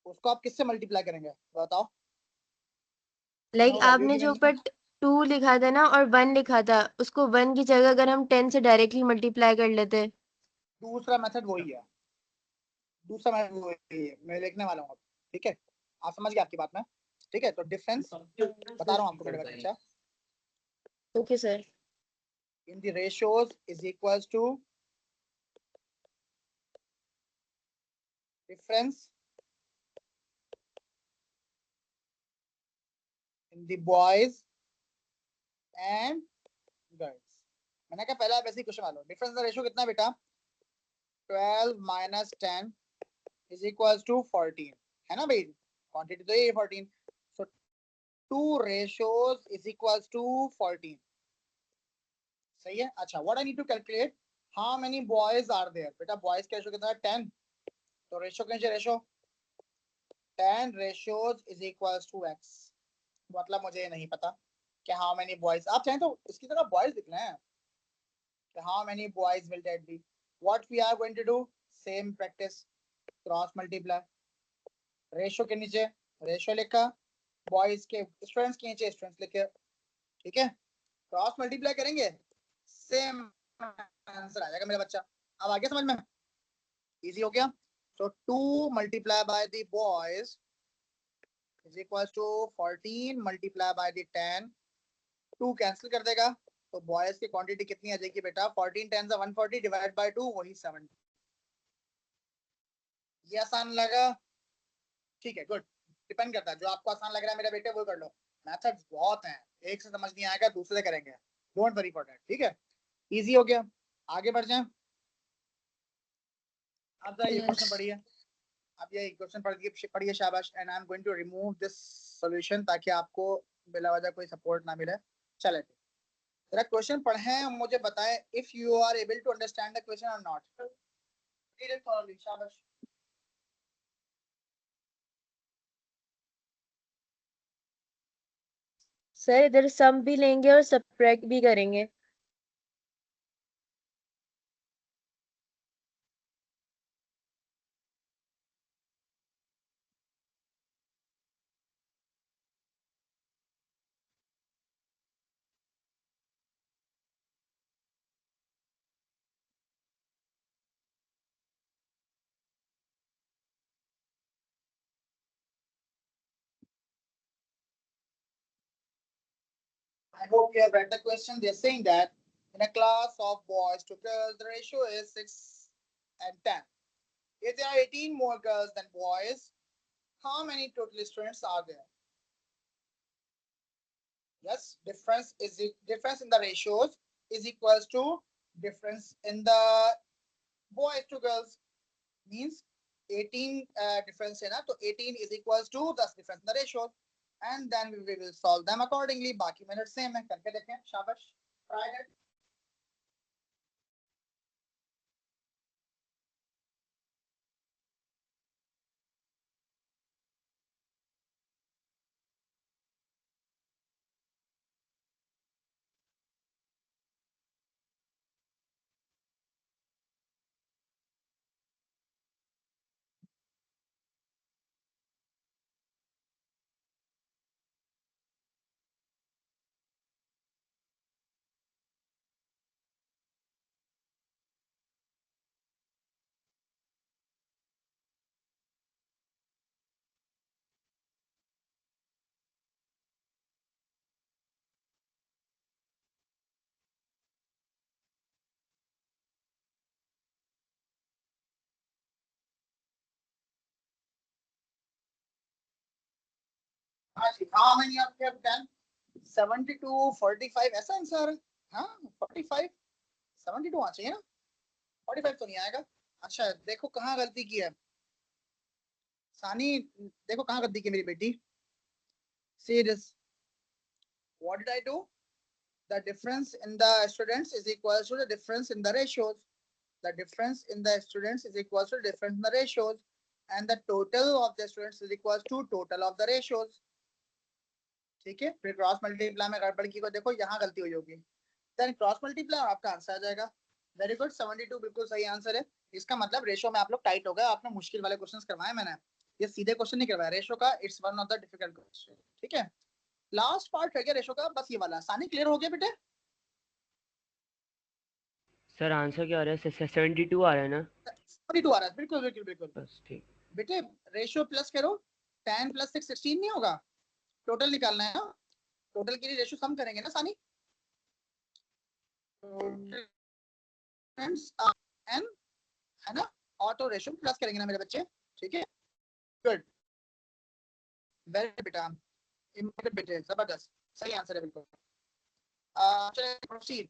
उसको आप किससे मल्टीप्लाई करेंगे बताओ? लाइक वैल्यू आपने गिवन जो है। ऊपर 2 लिखा था ना और 1 लिखा था, उसको 1 की जगह अगर हम 10 से डायरेक्टली मल्टीप्लाई कर लेते। दूसरा मेथड वही है, दूसरा मेथड वही है, मैं लिखने वाला हूँ अब, ठीक है? आप समझ गए आपकी बात में? ठीक है, तो डिफरेंस बता रहा हूँ आपको बेटे बच्चा, okay sir. In the ratios is equals to difference in the boys and girls. मैंने कहा पहले आप ऐसे ही क्वेश्चन मान लो, डिफरेंस द रेशियो कितना है बेटा? 12 माइनस 10 इज इक्वल्स टू 14, है ना भाई? क्वांटिटी तो ये 14, so 2 ratios is equals to 14, सही है? अच्छा, what I need to calculate, how many boys are there? बेटा बॉयज का रेशियो कितना है? 10, तो रेशियो कैसे? Ratio 10 ratios is equals to x। मतलब मुझे ये नहीं पता कि हाउ मेनी बॉयज, आप चाहें तो इसकी तरह बॉयज लिख लें कि how many boys will that be. What we are going to do, same practice, cross multiply, ratio के नीचे रेशियो लिखा, बॉयज के स्टूडेंट्स के नीचे स्टूडेंट्स लिखे, ठीक है? क्रॉस मल्टीप्लाई करेंगे, सेम आंसर आ जाएगा मेरा बच्चा। अब आगे समझ में इजी हो गया? So 2 multiply by the boys is equals to 14 multiply by the 10, 2 cancel कर देगा, तो बॉयज की क्वांटिटी कितनी आ जाएगी बेटा? 14 10 से 140 डिवाइड बाय 2 वही 70। ये आसान लगा? ठीक है, गुड। डिपेंड करता है, जो आपको आसान लग रहा है मेरे बेटे वो कर लो, मेथड्स बहुत हैं, एक से समझ नहीं आएगा दूसरे करेंगे, डोंट वरी फॉर दैट, ठीक है? इजी हो गया, आगे बढ़ जाएं। अब जरा ये क्वेश्चन यस पढ़िए, अब ये क्वेश्चन पढ़िए शाबाश, and I am going to remove this solution ताकि आपको बिला वजह कोई सपोर्ट ना मिले। चले जरा क्वेश्चन पढ़ें, मुझे बताएं if you are able to understand the question और नॉट। रीड इट थॉरोली, शाबाश। सर इधर सम भी लेंगे और सब्ट्रैक्ट भी करेंगे। I hope you have read the question. They're saying that in a class of boys to girls, the ratio is 6 and 10. If there are 18 more girls than boys, how many total students are there? Yes, difference in the ratios is equals to difference in the boys to girls, means 18 difference है ना, तो 18 is equals to the difference in the ratio, and then we will solve them accordingly. बाकी method same है, करके देखें, शाबाश, try that. How many of you have done? 72, 45 ऐसा answer? हाँ 45, 72 आना चाहिए ना, 45 तो नहीं आएगा। अच्छा देखो कहाँ गलती की है सानी, देखो कहाँ गलती की मेरी बेटी। See this, what did I do? The difference in the students is equal to the difference in the ratios. the difference in the students is equals to difference in the ratios, and the total of the students is equals to total of the ratios. ठीक है, फिर cross multiply में गड़बड़ की को देखो, यहाँ गलती हुई होगी, देन क्रॉस मल्टीप्लाई और आपका आंसर आ जाएगा। वेरी गुड, 72 बिल्कुल सही आंसर है। इसका मतलब रेशो में आप लोग टाइट हो गए, आपने मुश्किल वाले क्वेश्चंस करवाए, मैंने ये सीधे क्वेश्चन नहीं करवाया रेशो का, it's one of the difficult question. ठीक है, लास्ट पार्ट रह गया रेशो का, बस ये वाला। सानी क्लियर हो गया बेटे? सर आंसर क्या आ रहा है? 72 आ रहा है ना? 72 आ रहा है, बिल्कुल बिल्कुल बिल्कुल। बस ठीक बेटे रेशो प्लस करो, 10 + 6 16 नहीं होगा, टोटल निकालना है ना, टोटल के लिए रेशो सम करेंगे ना सानी, एन है ना, ऑटो रेशो प्लस करेंगे ना मेरे बच्चे। ठीक है, गुड, वेरी बेटा, इम्पोर्टेंट बेटे, जबरदस्त, सही आंसर है बिल्कुल। चलिए proceed.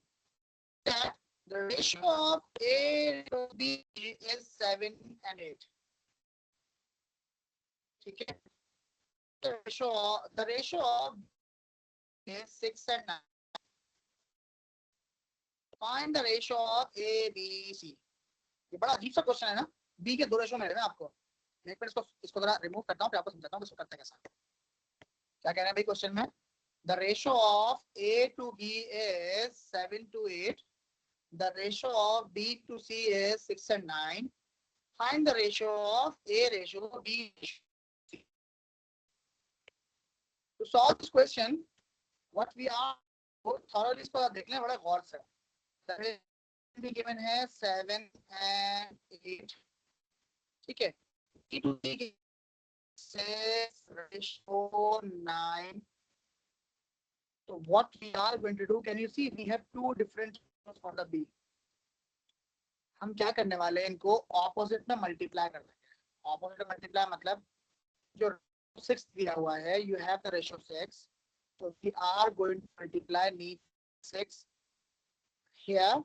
The ratio of A to B is 7 and 8. ठीक है, the ratio of is 6 and 9. Find the ratio of A, B, C. ये बड़ा अजीब सा क्वेश्चन है ना, B के दो रेशो मिल रहे हैं आपको। एक मिनट इसको जरा रिमूव करता हूँ, फिर आपको समझाता हूँ इसको करते कैसा। क्या कह रहे हैं भाई क्वेश्चन में? The ratio of A to B is 7 to 8. The ratio of B to C is 6 and 9. Find the ratio of A ratio to B ratio. To solve this question, what we are thoroughly इसको आप देख लें बड़ा गौर से। The ratio given है 7 and 8. ठीक है, B to C is ratio 9. So what we are going to do? Can you see we have two different for the B. हम क्या करने वाले हैं, इनको ऑपोजिट में मल्टीप्लाई कर देंगे। ऑपोजिट में मल्टीप्लाई मतलब जो 6 दिया हुआ है, you have the ratio 6, so we are going to multiply need 6 here,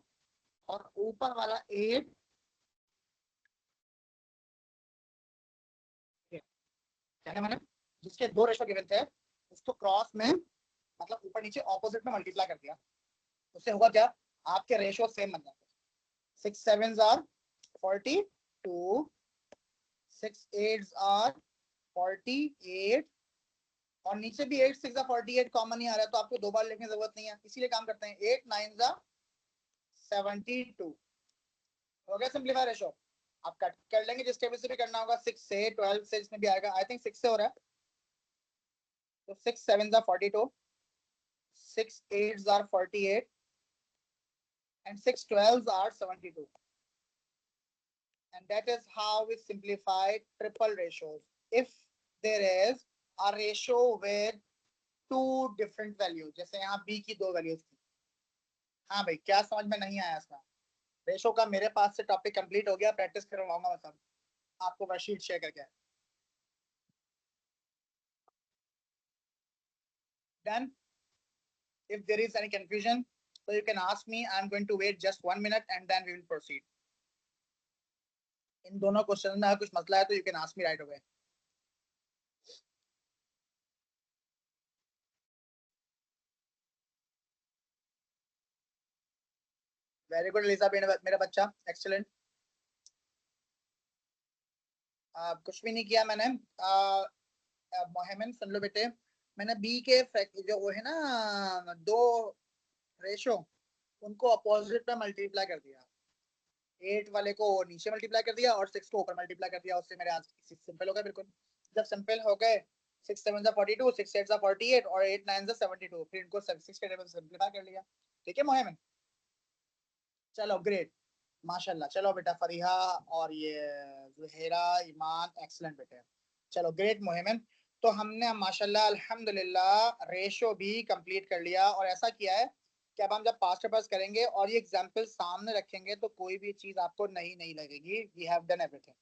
और ऊपर वाला 8 क्या है, मैंने जिसके दो रेशियो गिवन थे उसको क्रॉस में मतलब ऊपर नीचे ऑपोजिट में मल्टीप्लाई कर दिया, उससे होगा क्या, आपके रेशियो सेम बन जाते हैं। 6 7s are 42, 6 8s are 48, और नीचे भी 8 6 48 कॉमन ही आ रहा है, तो आपको दो बार लिखने की जरूरत नहीं है, इसीलिए काम करते हैं 8 9s are 72। हो गया सिंपलीफाई रेशियो। आप कट कर लेंगे, जिस टेबल से भी करना होगा, 6 से 12 से इसमें भी आएगा, आई थिंक 6 से हो रहा है, तो 6 7s are 42, 6 8s are 48, and 6 12s are 72. And that is how we simplify triple ratios. If there is a ratio with two different values, जैसे यहाँ B की दो वैल्यूज थी। हाँ भाई, क्या समझ में नहीं आया इसका? रेशो का मेरे पास से टॉपिक कंप्लीट हो गया, प्रैक्टिस करवाऊंगा मैं सब आपको वर्कशीट शेयर करके। Then, if there is any confusion, so you can ask me. I'm going to wait just 1 minute and then we will proceed. इन दोनों क्वेश्चन में कुछ मसला है तो you can ask me right away. Very good, Lisa, मेरा बच्चा, excellent. कुछ भी नहीं किया मैंने। मोहम्मद सुन लो बेटे, मैंने बी के जो वो है ना दो रेशो, उनको अपोजिट में मल्टीप्लाई कर दिया। 8 वाले को नीचे मल्टीप्लाई कर दिया और 6 को ऊपर मल्टीप्लाई कर दिया, उससे मेरे आंसर सिंपल हो गए बिल्कुल। जब सिंपल हो गए, 6 7s are 42, 6 8s are 48 और 8 9s are 72, फिर इनको 6 के टेबल से सिंपलीफाई कर लिया। ठीक है मोहम्मद, चलो ग्रेट, माशाल्लाह। चलो बेटा फरीहा और ये जुहेरा, ईमान, एक्सीलेंट बेटे, चलो ग्रेट मोहम्मद। तो हमने माशाल्लाह अल्हम्दुलिल्लाह रेशो भी कंप्लीट कर लिया, और ऐसा किया है कि अब हम जब पास्ट पेपर्स करेंगे और ये एग्जांपल सामने रखेंगे तो कोई भी चीज आपको नहीं लगेगी। We have done everything.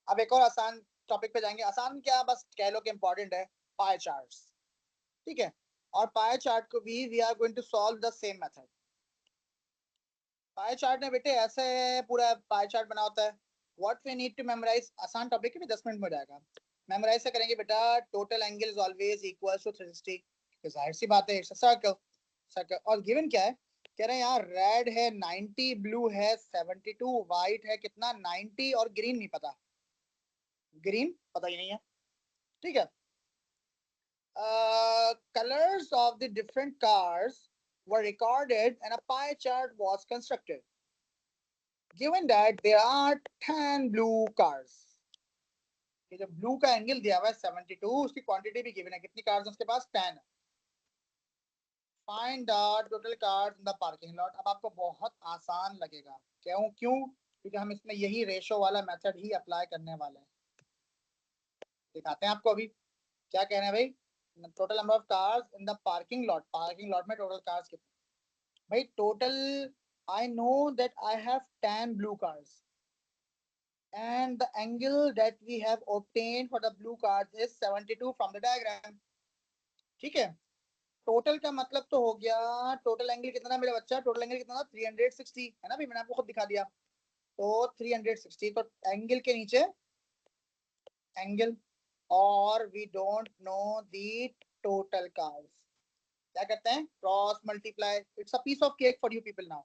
अब एक और आसान टॉपिक पे जाएंगे। आसान क्या, बस कह लो कि इंपॉर्टेंट है, पाई चार्ट्स। ठीक है, और पाई चार्ट को भी we are going to solve the same method. Pie chart में बेटे ऐसे पूरा पाई चार्ट बना होता है। What we need to memorise, आसान टॉपिक है, 10 मिनट में हो जाएगा। मेमोराइज से करेंगे बेटा, total angle is always equal to 360। जाहिर सी बात है, इट्स अ सर्कल। और गिवन क्या है कह रहे हैं यार रेड है 90, ब्लू है 72, व्हाइट है कितना 90 और ग्रीन नहीं पता, ग्रीन पता ही नहीं है। ठीक है, colors of the different cars were recorded and a pie chart was constructed. Given that there are 10 blue cars, ये जो ब्लू का एंगल दिया हुआ है 72, उसकी क्वांटिटी भी गिवन है, कितनी कार्स उसके पास 10 है। Find the total cars in the parking lot. अब आपको बहुत आसान लगेगा, क्यों क्यों? क्योंकि हम इसमें यही रेशो वाला मेथड ही अप्लाई करने वाले हैं। दिखाते हैं आपको अभी क्या कहना है भाई। Total number of cars in the parking lot, parking lot में टोटल कार्स कितने भाई? Total I know that I have 10 blue cars and the angle that we have obtained for the blue cars is 72 from the diagram. ठीक है, total का मतलब तो हो गया, टोटल एंगल कितना मेरा बच्चा? टोटल एंगल कितना था? 360 है ना भाई, मैंने आपको खुद दिखा दिया। तो 360, तो एंगल के नीचे एंगल, और we don't know the total cars. क्या करते हैं? Cross multiply. It's a piece of cake for you people now.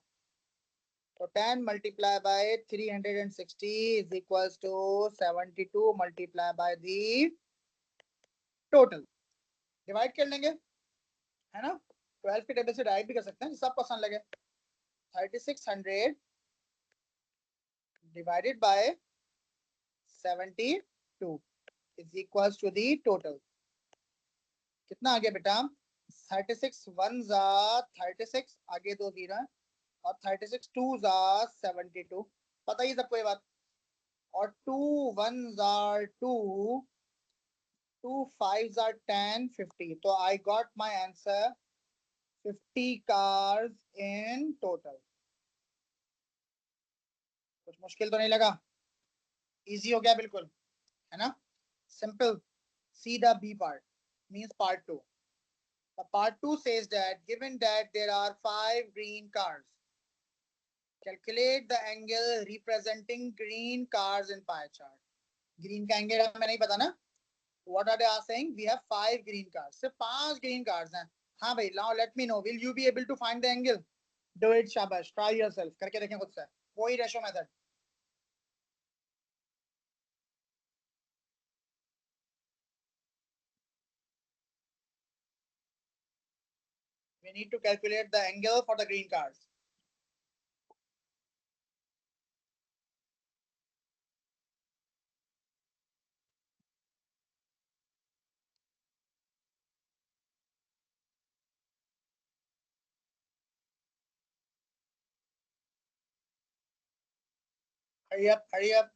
So 10 multiplied by 360 is equals to 72 multiplied by the total. Divide कर लेंगे, है ना? 12 के टेबल से डायरेक्ट भी कर सकते हैं, जिससे आपको आसान लगे। 3600 divided by 72 is equals to the total. कितना आ गया बेटा? 36 1s are 36, आगे 2 0 है, और 36 2s are 72, पता ही सबको ये बात। और 2 1s are 2, 2 5s are 10, 50. So I got my answer 50 cars in total. कुछ मुश्किल तो नहीं लगा? इजी हो गया बिल्कुल, है ना? Simple. See the B part, means part 2. The part 2 says that given that there are 5 green cars, calculate the angle representing green cars in pie chart. Green का angle हमें नहीं पता ना? What are they saying? We have 5 green cars. सिर्फ 5 green cars हैं। हाँ भाई, now let me know, will you be able to find the angle? Do it, शाबाश, try yourself, करके देखें खुद से, वही ratio method. We need to calculate the angle for the green cars. Hurry up, hurry up.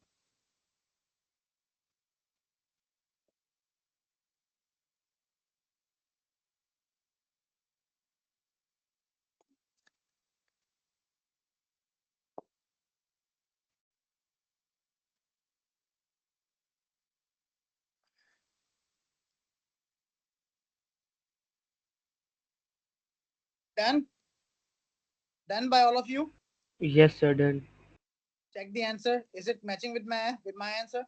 Done? Done by all of you? Yes, sir, done. Check the answer. Is it matching with my answer?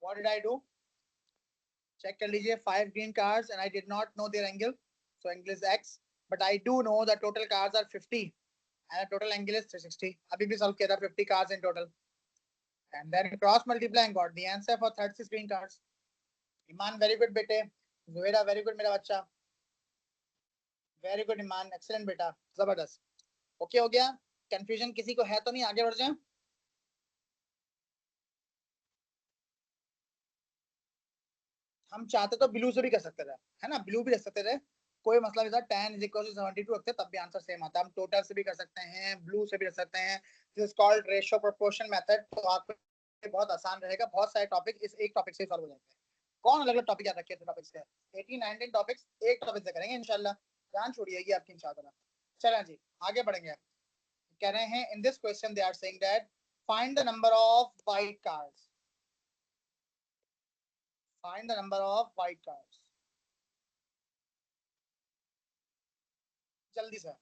What did I do? Check कर लीजिए, 5 green cars and I did not know their angle. So angle is X, but I do know the total cars are 50 and the total angle is 360. अभी भी solve किया था, 50 cars in total. And then cross multiply and got the answer for 36 green cars. Iman, very good बेटे। Zuhaira, very good मेरा बच्चा। Very good Iman, excellent बेटा, जबरदस्त। Okay हो गया? कंफ्यूजन किसी को है तो नहीं? आगे बढ़ जाए। हम चाहते तो ब्लू से भी कर सकते थे, है ना? ब्लू भी रख सकते थे, कोई मसला नहीं था। 10 is equal to 72 रखते तब भी आंसर सेम आता। हम टोटल से भी कर सकते हैं, ब्लू से भी रख सकते हैं। This is called ratio proportion method. तो आपको बहुत आसान रहेगा, बहुत सारे टॉपिक इस एक टॉपिक से सॉल्व हो जाते हैं। कौन अलग अलग टॉपिक याद रखे थे? टॉपिक्स के 18-19 टॉपिक्स एक टॉपिक से करेंगे इंशाल्लाह, जान छोड़िएगी आपकी इंशाल्लाह। चलें जी, आगे बढ़ेंगे। कह रहे हैं in this question they are saying that find the number of white cars, find the number of white cars. जल्दी से,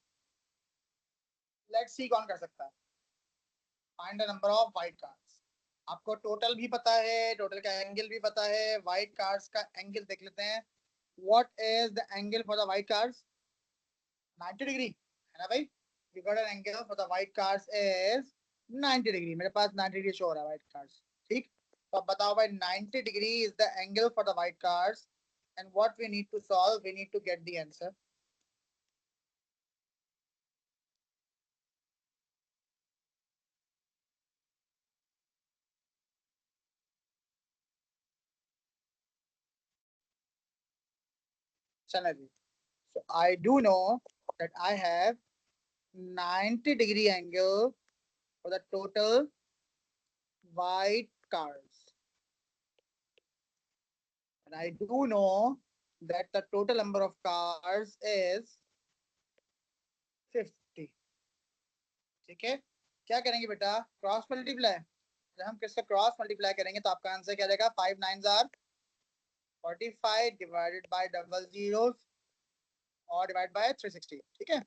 लेट्स सी कौन कर सकता है। Find the number of white cars. आपको टोटल भी पता है, टोटल का एंगल भी पता है। व्हाइट कार्स का एंगल देख लेते हैं। What is the angle for the white cars? 90 degree, है ना भाई? We got an angle for the white cars is 90 degree. मेरे पास 90 degree शो हो रहा है white cars. ठीक? तो अब बताओ भाई 90 degree is the angle for the white cars, and what we need to solve, we need to get the answer. चलो जी. So I do know that I have 90 degree angle for the total white cars. And I do know that the total number of cars is 50. ठीक है? क्या करेंगे बेटा? Cross multiply. जब हम किससे cross multiply करेंगे तो आपका आंसर क्या आएगा? 5 9s are 45 divided by double zeros और डिवाइड बाय 360. ठीक है?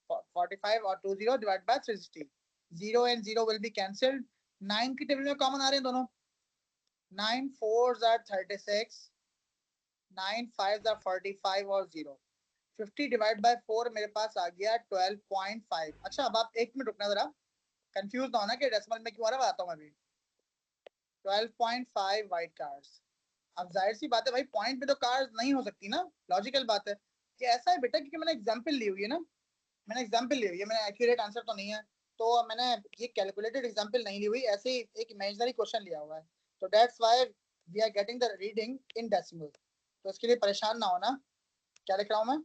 45 और 20 divide by 360. 0 and 0 will be cancelled. 9 की टेबल में कॉमन आ रहे हैं दोनों. 9 4s are 36. 9 5s are 45 और 0. 50 डिवाइड बाय 4 मेरे पास आ गया 12.5. अच्छा अब आप एक मिनट रुकना जरा, कंफ्यूज ना होना कि डेसिमल में क्यों आ रहा है, बताता हूँ अभी. 12.5 वाइट कार्स. अब जाहिर सी बात है भाई, पॉइंट पे तो कार्स नहीं हो सकती ना, लॉजिकल बात है. कि ऐसा है बेटा क्योंकि मैंने एग्जांपल ली हुई है ना, मैंने एग्जांपल ली हुई है, मैंने एक्यूरेट आंसर तो नहीं है, तो मैंने ये कैलकुलेटेड एग्जांपल नहीं ली हुई, ऐसे ही एक इमेजिनरी क्वेश्चन लिया हुआ है. तो that's why we are getting the reading in decimal. तो इसके लिए परेशान ना होना. क्या लिख रहा हूँ मैं?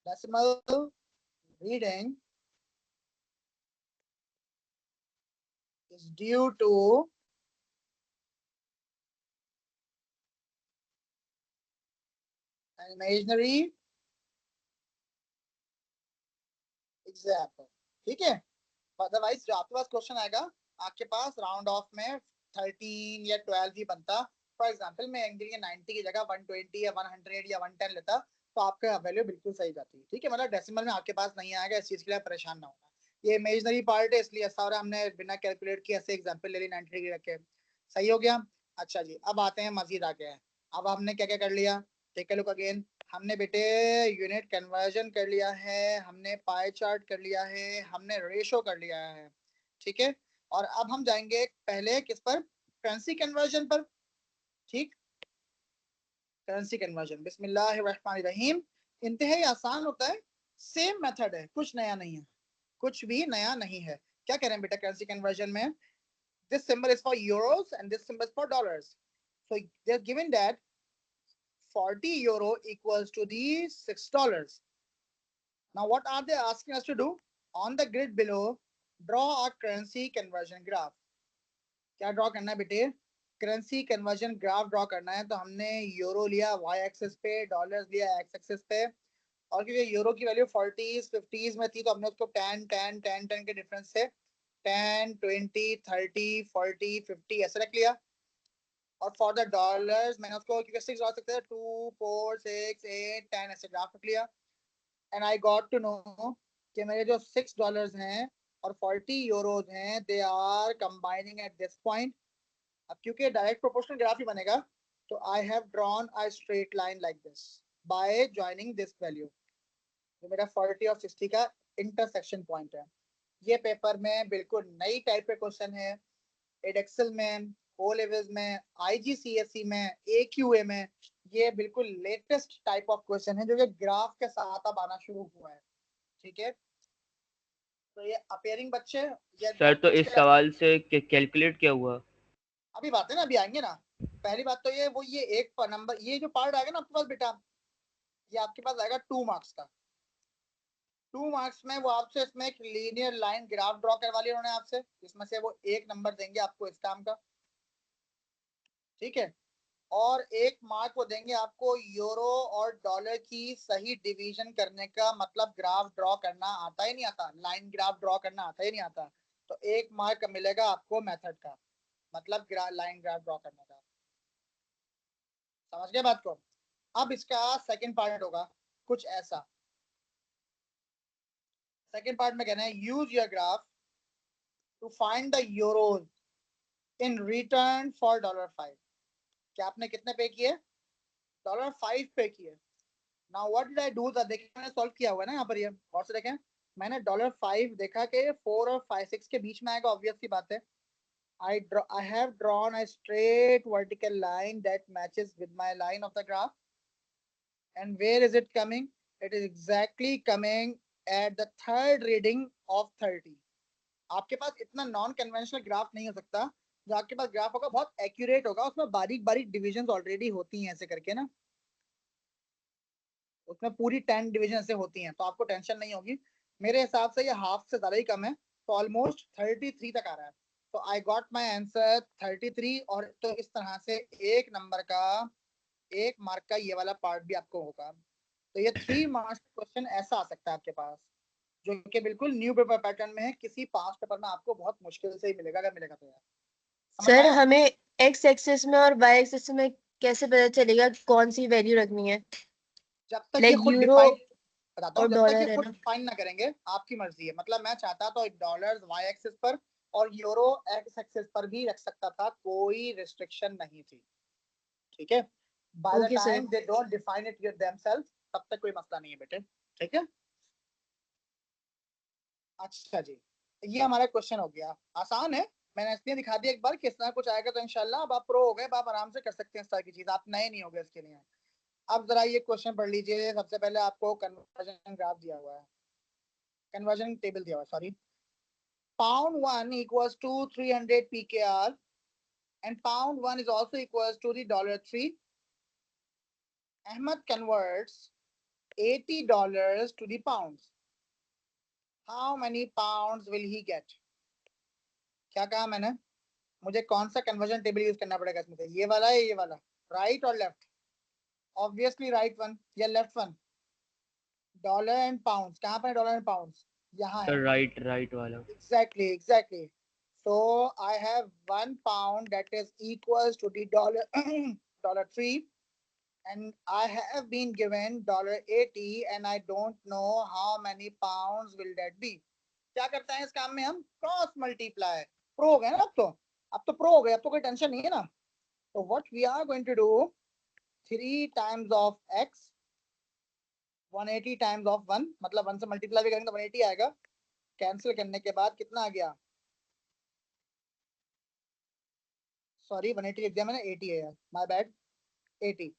decimal reading is due to an imaginary example. ठीक है? अदरवाइज जो आपके पास क्वेश्चन आएगा, आपके पास राउंड ऑफ में 13 या 12 ही बनता. फॉर एग्जांपल मैं एंगल के 90 की जगह 120 या 100 या 110 लेता तो आपका वैल्यू बिल्कुल सही जाती. ठीक है? मतलब डेसिमल में आपके पास नहीं आएगा, इस चीज के लिए परेशान ना होना. ये इमेजिनरी पार्ट है इसलिए ऐसा हो रहा है, हमने बिना कैलकुलेट किए ऐसे एग्जांपल ले ली 90 डिग्री रख के. सही हो गया? अच्छा जी, अब आते हैं मजीद आगे. अब हमने क्या क्या कर लिया? Take a look again. हमने बेटे यूनिट कन्वर्जन कर लिया है, हमने पाई चार्ट कर लिया है, हमने रेशो कर लिया है. ठीक है? और अब हम जाएंगे पहले किस पर? करेंसी कन्वर्जन पर. ठीक? करेंसी कन्वर्जन बिस्मिल्लाहिर्रहमानिर्रहीम. इंतहाई आसान होता है, सेम मेथड है, कुछ नया नहीं है, कुछ भी नया नहीं है. क्या करें बेटा करेंसी कन्वर्जन में? This symbol is for euros and this symbol is for dollars. So they are given that 40 euro equals to the $6. Now what are they asking us to do? On the grid below, draw a currency conversion graph. क्या draw करना है बेटे? Currency conversion graph draw करना है. तो हमने euro लिया Y axis पे, डॉलर्स लिया एक्स एक्सिस पे, और क्योंकि यूरो की वैल्यू 40s 50s में थी तो हमने उसको 10 10 10 10 के डिफरेंस से 10 20 30 40 50 ऐसे रख लिया. और फॉर द डॉलर्स मैंने उसको क्योंकि 6 डाल सकते थे 2 4 6 8 10 ऐसे ग्राफ रख लिया. And I got to know कि मेरे जो $6 हैं और 40 यूरोज हैं, they are combining at this point. अब क्योंकि डायरेक्ट प्रोपोर्शनल ग्राफ ही बनेगा तो I have drawn a straight line like this by joining this value. जो मेरा 40 और 60 का इंटरसेक्शन पॉइंट है. ये पेपर में बिल्कुल नई टाइप के क्वेश्चन है. एडेक्सल में, ओ लेवल्स में, आईजीसीएसई में, एक्यूए में ये बिल्कुल लेटेस्ट टाइप ऑफ क्वेश्चन है जो कि ग्राफ के साथ अब आना शुरू हुआ है. ठीक है? तो ये अपेयरिंग बच्चे ये सर तो इस सवाल से कैलकुलेट क्या हुआ? अभी बात है ना, अभी आएंगे ना. पहली बात तो ये एक नंबर, ये जो पार्ट आएगा ना आपके पास बेटा, ये आपके पास आएगा 2 मार्क्स का. 2 मार्क्स में वो आपसे इसमें एक लीनियर लाइन ग्राफ ड्रॉ करवा लिया उन्होंने आपसे, इसमें से वो 1 नंबर देंगे आपको इस काम का. ठीक है? और 1 मार्क वो देंगे आपको यूरो और डॉलर की सही डिवीजन करने का, मतलब ग्राफ ड्रॉ करना आता ही नहीं आता, लाइन ग्राफ ड्रॉ करना आता ही नहीं आता. तो 1 मार्क मिलेगा आपको मेथड का, मतलब लाइन ग्राफ ड्रॉ करने का. समझ गए बात को? अब इसका सेकंड पार्ट होगा कुछ ऐसा. सेकंड पार्ट में कहना है use your graph to find the euros in return for $5. क्या आपने कितने पे किए? $5 पे किए. Now what did I do, देखिए मैंने सॉल्व किया हुआ है ना यहाँ पर, ये और से देखें, मैंने $5 देखा कि 4 और 5 6 के बीच में आएगा, ऑब्वियस सी बात है। I have drawn a straight vertical line that matches with my line of the graph. And where is it coming? It is exactly coming at the third reading of 30. आपके पास इतना नॉन कन्वेंशनल ग्राफ नहीं हो सकता, जो आपके पास graph होगा बहुत accurate होगा, उसमें बारीक बारीक डिविजन ऑलरेडी होती हैं ऐसे करके ना, उसमें पूरी 10 डिवीजन ऐसे होती हैं, तो आपको टेंशन नहीं होगी। मेरे हिसाब से ये हाफ से ज्यादा ही कम है, तो ऑलमोस्ट 33 तक आ रहा है। तो आई गॉट माई आंसर 33। और तो इस तरह से एक नंबर का, एक मार्क का ये वाला पार्ट भी आपको होगा। तो ये 3 मार्क्स क्वेश्चन ऐसा आ सकता है आपके पास, जो कि बिल्कुल न्यू पेपर पैटर्न में है, किसी पास्ट पेपर में आपको बहुत मुश्किल से ही मिलेगा, अगर मिलेगा तो यार। समझ सर आया? हमें एक्स एक्सिस में और वाई एक्सिस में कैसे पता चलेगा कौन सी वैल्यू रखनी है? जब तक ये लाइक खुद यूरो डिफाइन, बताता और हूँ, जब तक ये डॉलर है खुद ना? डिफाइन ना करेंगे, आपकी मर्जी है। मतलब मैं चाहता तो डॉलर वाई एक्सिस पर और यूरो एक्स एक्सिस पर भी रख सकता था, कोई रिस्ट्रिक्शन नहीं थी, ठीक है। By the okay sir. Time they don't define it themselves, तब तक कोई मसला नहीं है बेटे, ठीक है। अच्छा जी, ये हमारा क्वेश्चन हो गया, आसान है, मैंने इसलिए दिखा दिया एक बार कि इस तरह कुछ आएगा तो इंशाल्लाह अब आप प्रो हो गए, अब आप आराम से कर सकते हैं इस तरह की चीज, आप नए नहीं हो गए इसके लिए। अब जरा ये क्वेश्चन पढ़ लीजिए। सबसे पहले आपको कन्वर्जन ग्राफ दिया हुआ है, कन्वर्जन टेबल दिया हुआ है, sorry. pound 1 equals to 300 PKR and pound 1 is also equals to the $3. Ahmed converts $80 to the pounds. How many pounds will he get? क्या कहा मैंने? मुझे कौन सा कन्वर्जन टेबल यूज करना पड़ेगा इसमें से? ये वाला है, ये वाला, राइट और लेफ्ट? ऑब्वियसली राइट वन या left one? Dollar and pounds कहाँ पर है? डॉलर एंड पाउंड्स यहाँ है। राइट वाला। Exactly. So I have 1 pound that is equals to the $3, and I have been given $80 and I don't know how many pounds will that be. क्या करते हैं इस काम में हम? Cross multiply. प्रो हो गए ना अब तो प्रो हो गए, अब तो कोई टेंशन नहीं है ना। तो what we are going to do, 3 times of x, 180 times of 1, मतलब 1 से मल्टीप्लाई भी करेंगे तो 180 आएगा। कैंसिल करने के बाद कितना आ गया? सॉरी 180 लिख दिया मैंने, 80 है यार, my bad, 80,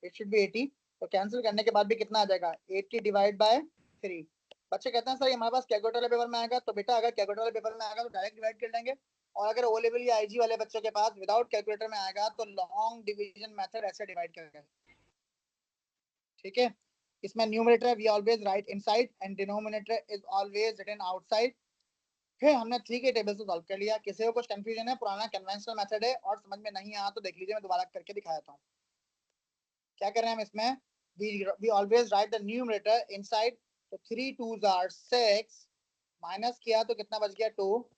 it should be 80। तो कैंसिल करने के बाद भी कितना आ जाएगा? 80 डिवाइड बाय 3। बच्चे कहते हैं सर ये हमारे पास कैलकुलेटर वाले पेपर में आएगा, तो बेटा अगर कैलकुलेटर वाले पेपर में आएगा तो डायरेक्ट डिवाइड कर लेंगे, और अगर ओ लेवल या आईजी वाले बच्चों के पास विदाउट कैलकुलेटर में आएगा तो लॉन्ग डिवीजन मेथड ऐसे डिवाइड करेंगे, ठीक है। इसमें numerator we always write inside and denominator is always written outside. फिर हमने 3 के टेबल से सॉल्व कर लिया। किसी को कुछ कंफ्यूजन है, पुराना कन्वेंशनल मेथड है और समझ में नहीं आया तो देख लीजिए, मैं दोबारा करके दिखाया था। क्या कर रहे हैं हम इसमें? we always write the numerator inside, तो 3 2s are 6, माइनस किया तो कितना बच गया? 2।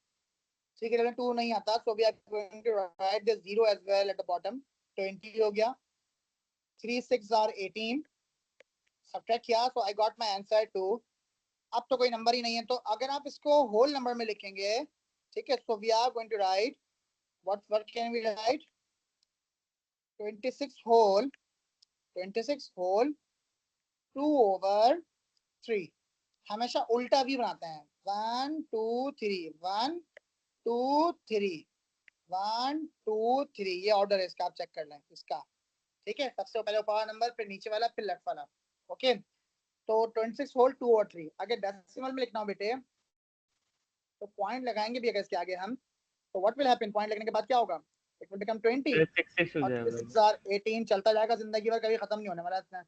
3 के लिए 2 नहीं आता, so we are going to write the 0 as well at the bottom, 20 हो गया। 3 6 are 18, सब्ट्रैक्ट किया, so I got my answer 2। अब तो कोई नंबर ही नहीं है, तो अगर आप इसको होल नंबर में लिखेंगे, ठीक है, so we are going to write what can we write? 26 whole 2/3। हमेशा उल्टा भी बनाते हैं, 1 2 3 1 2 3 1 2 3, ये ऑर्डर है इसका, आप चेक कर लें इसका, ठीक है। सबसे पहले ऊपर वाला नंबर, फिर नीचे वाला, फिर लेफ्ट वाला, ओके। तो 26 होल 2/3। अगर डेसिमल में लिखना हो बेटे तो पॉइंट लगाएंगे भी अगर इसके आगे हम, तो व्हाट विल हैपन? पॉइंट लगने के बाद क्या होगा? इट विल बिकम 20 और 6 are 18, चलता जाएगा जिंदगी भर, कभी खत्म नहीं होने वाला इसमें।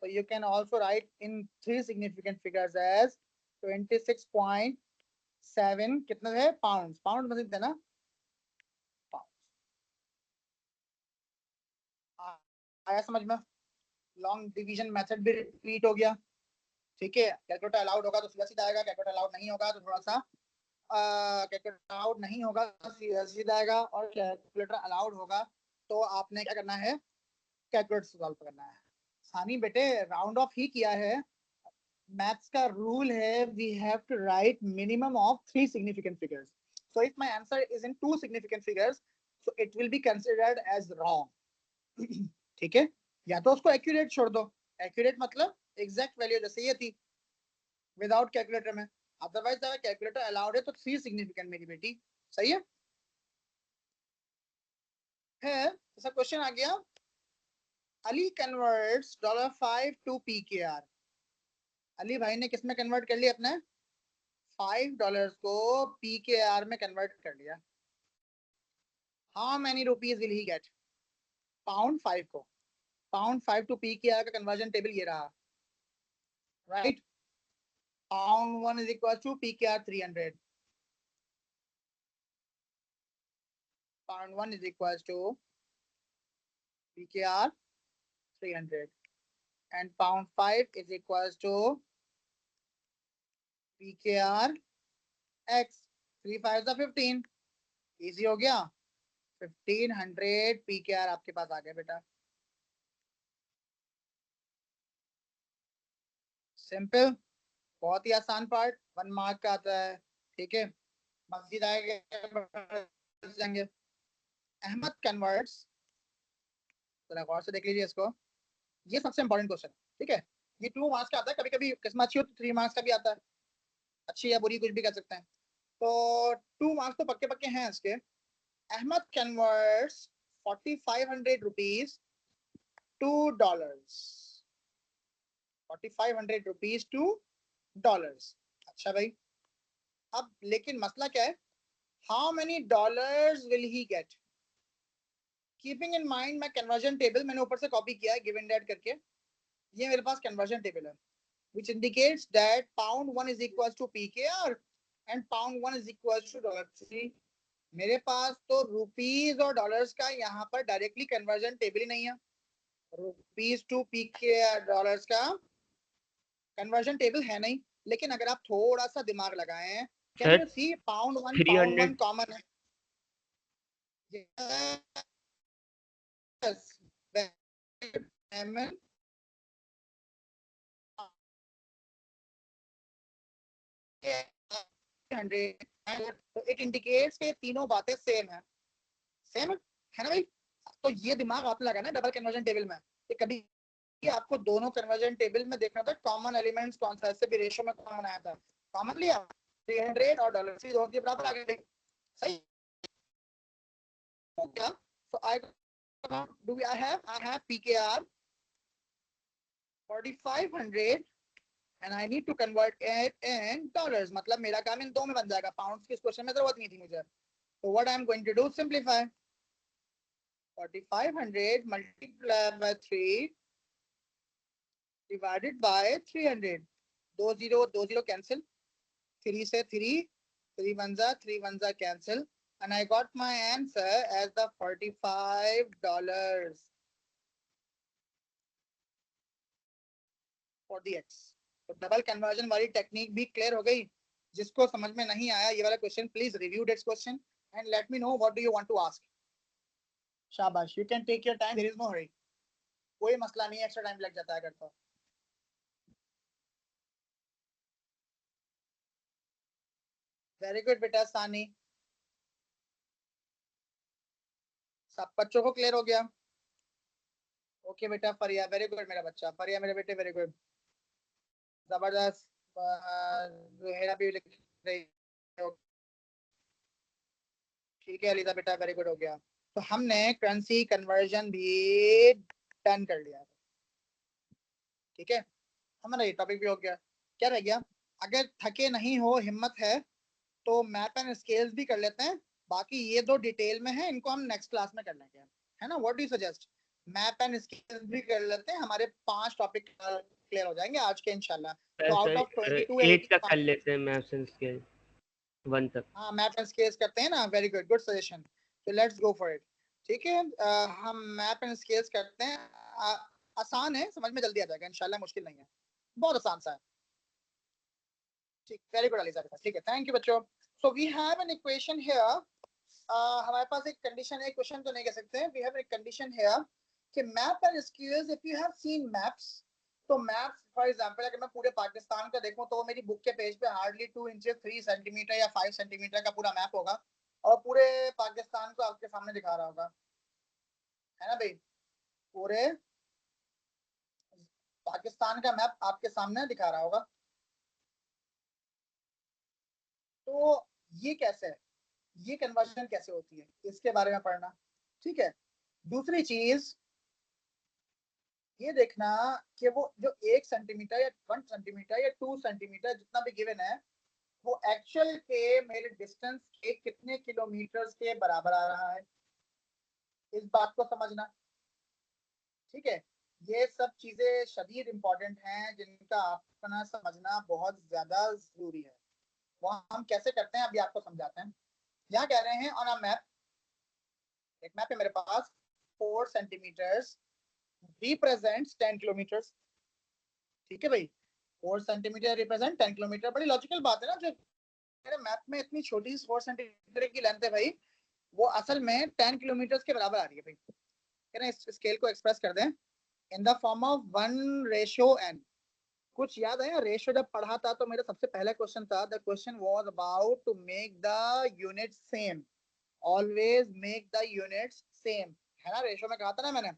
So you can also write in 3 significant figures as 26.7 कितने थे? पाउंड, पाउंड मजीद थे ना? आया समझ में? लॉन्ग डिवीजन मेथड भी रिपीट हो गया, ठीक है। कैलकुलेटर अलाउड होगा तो सीधा सीधा आएगा, कैलकुलेटर अलाउड नहीं होगा तो थोड़ा सा कैलकुलेटर अलाउड नहीं होगा तो सीधा आएगा, और कैलकुलेटर अलाउड होगा तो आपने क्या करना है? कैलकुलेटर से सॉल्व करना है। सानी बेटे राउंड ऑफ ही किया है, मैथ्स का रूल है we have to write minimum of 3 significant figures. So if my answer is in 2 significant figures, so it will be considered as wrong. ठीक है, या तो उसको एक्यूरेट छोड़ दो, एक्यूरेट मतलब एग्जैक्ट वैल्यू जैसे ये थी विदाउट कैलकुलेटर में, अदरवाइज अगर कैलकुलेटर अलाउड है तो 3 सिग्निफिकेंट मेरी बेटी, सही है। ऐसा क्वेश्चन आ गया, Ali converts $5 to PKR। Ali भाई ने किस में कन्वर्ट कर लिया, अपने $5 को PKR में कन्वर्ट कर लिया। How many rupees will he get? Pound 5 को, पाउंड 5 टू PKR का कन्वर्जन टेबल ये रहा, right. Pound 1 is equal to PKR 300, pound 1 is equals to PKR 300 and pound 5 is equals to PKR X, 3 5 15, easy हो गया। 1500 PKR आपके पास आ गया बेटा, simple, बहुत ही आसान पार्ट, 1 मार्क का आता है, ठीक है। मस्जिद जाएंगे। अहमद कन्वर्ट्स, जरा गौर से देख लीजिए इसको, ये सबसे इंपॉर्टेंट क्वेश्चन, ठीक है। ये 2 मार्क्स का आता है, कभी कभी किस्मत अच्छी हो तो 3 मार्क्स का भी आता है, अच्छी या बुरी कुछ भी कर सकते हैं, तो 2 मार्क्स तो पक्के पक्के हैं इसके। Ahmed converts 4500 rupees to dollars, 4500 rupees to dollars. अच्छा भाई, अब लेकिन मसला क्या है, how many dollars will he get? Keeping in mind मैं कन्वर्जन टेबल मैंने ऊपर से कॉपी किया है गिवन दैट करके, ये मेरे पास कन्वर्जन टेबल है which indicates that pound 1 is equals to PKR and pound 1 is equals to $3। मेरे पास तो रुपीज और डॉलर्स का यहाँ पर डायरेक्टली कन्वर्जन टेबल ही नहीं है, रुपीज टू PKR डॉलर्स का कन्वर्जन टेबल है नहीं, लेकिन अगर आप थोड़ा सा दिमाग लगाएं, can you see pound 1 common है, yes, 100, तो इट इंडिकेट्स के तीनों बातें सेम है, सेम है ना भाई। तो ये दिमाग आप लगाना डबल कन्वर्जन टेबल में, कि कभी आपको दोनों कन्वर्जन टेबल में देखना था कॉमन एलिमेंट्स कौन सा, इससे भी रेशियो में कॉमन आया था, कॉमन लिया 300 और डॉलर सी दोनों के बराबर आ गए, सही। तो क्या, so I have PKR 4500 and I need to convert it in dollars, मतलब मेरा काम इन दो में बन जाएगा, पाउंड्स की इस क्वेश्चन में जरूरत नहीं थी मुझे, तो what I am going to do, simplify 4500 multiplied by 3 divided by 300, 2 0 cancel, 3 से 3 3 1 cancel and I got my answer as the $45 for the X। तो डबल कन्वर्जन वाली टेक्निक भी क्लियर हो गई। जिसको समझ में नहीं आया ये वाला question, please review this question and let me know what do you want to ask. शाबाश, you can take your time, there is no hurry, कोई मसला नहीं है, एक्स्ट्रा टाइम लग जाता है अगर तो। वेरी गुड बेटा सानी, सब बच्चों को क्लियर हो गया? ओके बेटा फरिया, वेरी गुड मेरा बच्चा, फरिया मेरे बेटे वेरी गुड, जबरदस्त। हेरा भी लिख रही हो, ठीक है अलीजा बेटा वेरी गुड हो गया। तो हमने करेंसी कन्वर्जन भी डन कर लिया, ठीक है, हमारा ये टॉपिक भी हो गया। क्या रह गया, अगर थके नहीं हो, हिम्मत है तो मैप एंड स्केल्स भी कर लेते हैं, बाकी ये दो डिटेल में है, इनको हम नेक्स्ट क्लास में कर लेंगे, है ना। What do you suggest, map and scales भी कर लेते हैं, हमारे 5 टॉपिक क्लियर हो जाएंगे आज के इंशाल्लाह। तो आउट ऑफ 22 8 तक कर लेते हैं मैप्स एंड स्केल, 1 तक। हाँ मैप एंड स्केल्स करते हैं ना, वेरी गुड, गुड सजेशन, तो लेट्स गो फॉर इट, ठीक है। हम मैप एंड स्केल्स करते हैं, आसान है, समझ में जल्दी आ जाएगा इंशाल्लाह, मुश्किल नहीं है, बहुत आसान सा है, ठीक, वेरी गुड अलीजा, ठीक है, थैंक यू बच्चों। So we have an equation here, हमारे पास एक कंडीशन है, क्वेश्चन तो नहीं कह सकते, वी हैव एक कंडीशन हियर कि map and scales, if you have seen maps, तो मैप्स फॉर एग्जांपल अगर मैं पूरे पाकिस्तान का देखूं तो मेरी बुक के पेज पे हार्डली 2 इंच 3 सेंटीमीटर या 5 सेंटीमीटर का पूरा मैप होगा, और पूरे पाकिस्तान को आपके सामने दिखा रहा होगा, है ना भाई, पूरे पाकिस्तान का मैप आपके सामने दिखा रहा होगा। तो ये कैसे है, ये कन्वर्जन कैसे होती है, इसके बारे में पढ़ना। ठीक है, दूसरी चीज ये देखना कि वो जो 1 सेंटीमीटर या 1 सेंटीमीटर या 2 सेंटीमीटर जितना भी गिवन है, वो एक्चुअल के मेरे डिस्टेंस के कितने किलोमीटर के बराबर आ रहा है, इस बात को समझना। ठीक है, ये सब चीजें शदीद इंपॉर्टेंट हैं जिनका अपना समझना बहुत ज्यादा जरूरी है। वो हम कैसे करते हैं अभी आपको समझाते हैं। यहाँ कह रहे हैं ऑन अ मैप, एक मैप है मेरे पास, 4 सेंटीमीटर रिप्रेजेंट्स 10 किलोमीटर। ठीक है भाई, 4 सेंटीमीटर रिप्रेजेंट 10 किलोमीटर। बड़ी लॉजिकल बात है ना, जो मेरे मैप में इतनी छोटी 4 सेंटीमीटर की लेंथ है भाई, वो असल में 10 किलोमीटर के बराबर आ रही है भाई। है ना, इस स्केल को एक्सप्रेस कर दें in the form of 1:n। कुछ याद है, रेशियो जब पढ़ा था तो मेरा सबसे पहला क्वेश्चन था, the question was about to make the unit same, always make the units same. है ना, रेशियो में कहा था ना मैंने,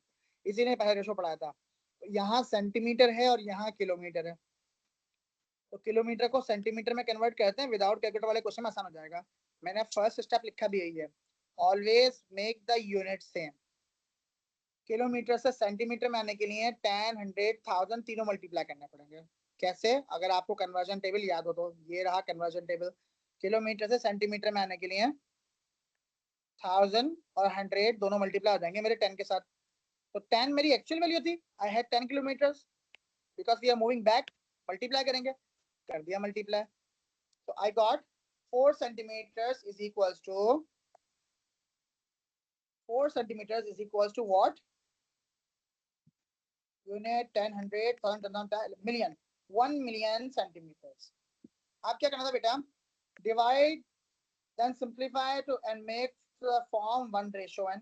इसी ने पहले रेशियो पढ़ाया था। तो यहाँ सेंटीमीटर है और यहाँ किलोमीटर है, तो किलोमीटर को सेंटीमीटर में कन्वर्ट करते हैं। विदाउट कैलकुलेटर वाले क्वेश्चन में आसान हो जाएगा। मैंने फर्स्ट स्टेप लिखा भी यही है, always make the unit same. Kilometre से सेंटीमीटर में आने के लिए 10, 100, 1000 तीनों मल्टीप्लाई करने पड़ेंगे। कैसे, अगर आपको कन्वर्जन टेबल याद हो तो ये रहा कन्वर्जन टेबल। किलोमीटर से सेंटीमीटर में आने के लिए 1000 और 100 दोनों मल्टीप्लाई हो जाएंगे मेरे 10 के साथ। तो 10 मेरी एक्चुअल वैल्यू थी, I had 10 kilometre, because we are moving back, multiply करेंगे, कर दिया मल्टीप्लाई। तो I got 4 centimetre is equals to 4 centimetre is equals to what, unit 10, 100, 1000, million, 1 million centimetres. आप क्या करना था बेटा, divide then simplify to and make form 1:n।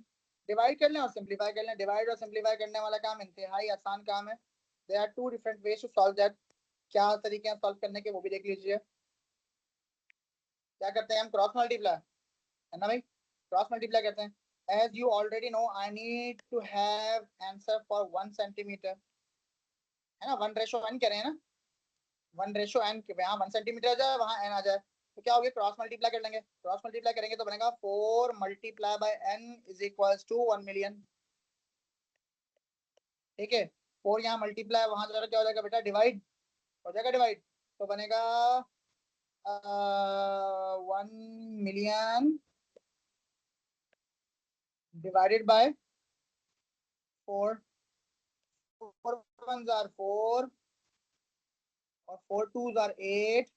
Divide कर लें और सिंप्लीफाई कर लें। डिवाइड और सिंप्लीफाई करने वाला काम इंतहाई आसान काम है। There are 2 different ways to solve that. क्या तरीके हैं सॉल्व करने के, वो भी देख लीजिए। क्या करते हैं हम, क्रॉस मल्टीप्लाई, है ना भाई, क्रॉस मल्टीप्लाई करते हैं। As you already know, I need to have answer for 1 centimetre, है ना, 1:n कह रहे हैं ना, 1:n, यहाँ 1 सेंटीमीटर आ जाए, वहाँ n आ जाए, तो क्या होगा, क्रॉस मल्टीप्लाई कर लेंगे। क्रॉस मल्टीप्लाई करेंगे तो बनेगा 4 multiply by n is equals to 1 million. ठीक है, 4 यहाँ मल्टीप्लाई, वहां जाकर क्या हो जाएगा बेटा, डिवाइड हो जाएगा, डिवाइड तो बनेगा 1 million divided by 4। 4 1s are 4 और 4 2s are 8,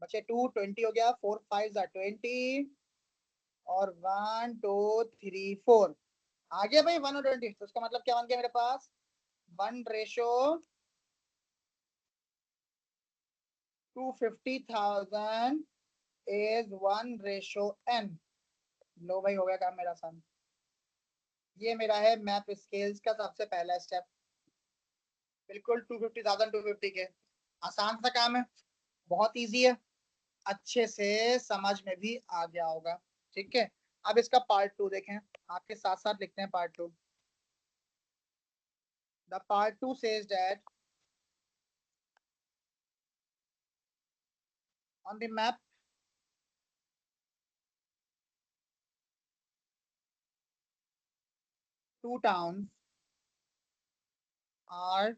बचे 2, 20 हो गया, 4 5s are 20 और 1 2 3 4 आ गया भाई 1 और 20। तो इसका मतलब क्या बन गया मेरे पास, 1:250,000 is 1:n। लो भाई, हो गया काम मेरा आसान। ये मेरा है मैप स्केल्स का सबसे पहला स्टेप, बिल्कुल 250,000 250 के। आसान सा काम है, बहुत इजी है, अच्छे से समझ में भी आ गया होगा। ठीक है, अब इसका पार्ट 2 देखें, आपके साथ साथ लिखते हैं part 2। The part 2 says that on the map two towns are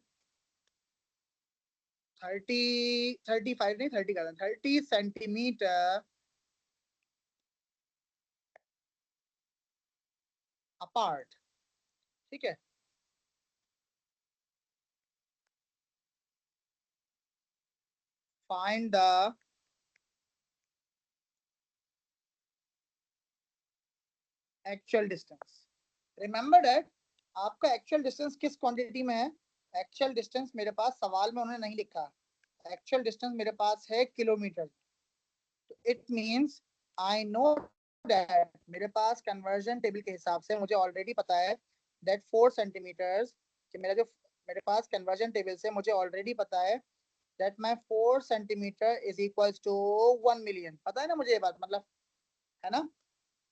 35 नहीं 30 का 30 सेंटीमीटर अपार्ट। ठीक है, find the actual distance. Remember that आपका एक्चुअल डिस्टेंस किस क्वांटिटी में है, एक्चुअल डिस्टेंस मेरे पास सवाल में उन्होंने नहीं लिखा, एक्चुअल डिस्टेंस मेरे पास है किलोमीटर। तो it means I know that, मेरे पास कन्वर्जन टेबल के हिसाब से मुझे ऑलरेडी पता है दैट 4 सेंटीमीटर्स, कि मेरा जो मेरे पास कन्वर्जन टेबल से मुझे ऑलरेडी पता है that my 4 centimetre is equals to 1 million. पता है ना मुझे ये बात, मतलब है ना,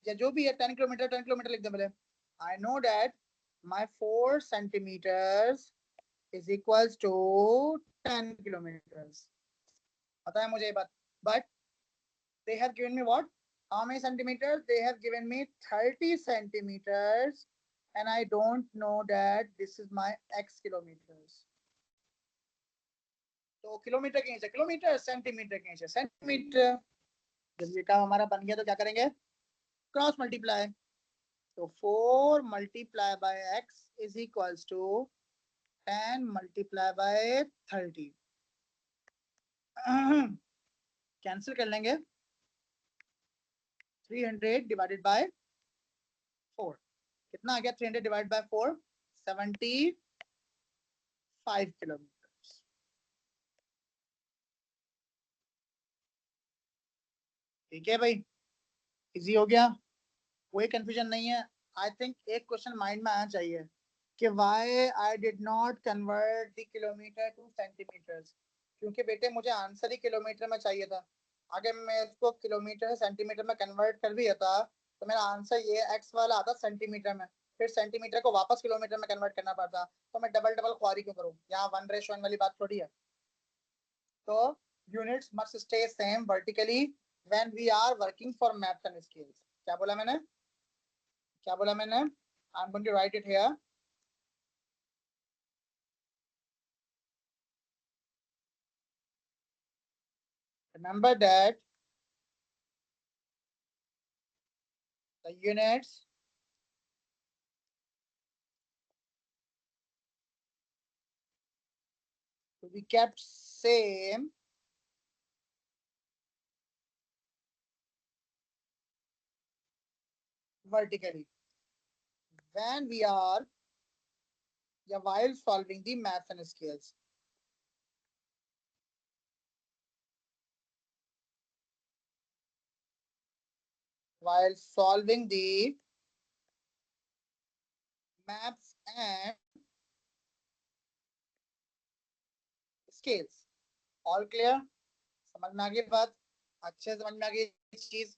या जो भी है 10 किलोमीटर 10 किलोमीटर लिख दे मुझे। I know that my 4 centimetres is equals to 10 kilometers. पता है मुझे ये बात, but they have given me what? How many centimeters? They have given me 30 centimeters, and I don't know that this is my x kilometers. तो kilometre के नीचे kilometre, centimetre के नीचे सेंटीमीटर. जब ये काम हमारा बन गया तो क्या करेंगे? Cross multiply. तो 4 multiply by x is equals to 10 multiply by 30. Cancel कर लेंगे. 300 divided by 4. कितना आ गया? 300 divided by 4, 75 किलोमीटर. ठीक है भाई, इजी हो गया, कोई कंफ्यूजन नहीं है. आई थिंक एक क्वेश्चन माइंड में आना चाहिए कि why I did not convert the kilometre to centimetres. क्योंकि बेटे मुझे आंसर ही किलोमीटर में चाहिए था. अगर मैं इसको किलोमीटर से सेंटीमीटर में कन्वर्ट कर भी देता तो मेरा आंसर ये एक्स वाला आता सेंटीमीटर में, फिर सेंटीमीटर को वापस किलोमीटर में कन्वर्ट करना पड़ता. तो मैं डबल डबल ख्वारी क्यों करूँ? यहाँ 1:1 वाली बात थोड़ी है. तो units must stay same vertically when we are working for maths and scales. क्या बोला मैंने? क्या बोला मैंने? I am going to write it here. Remember that the units to be kept same vertically when we are while solving the maths and scales. While solving the maths and scales. All clear? समझ में आ गई बात? अच्छे समझ में आ गई चीज.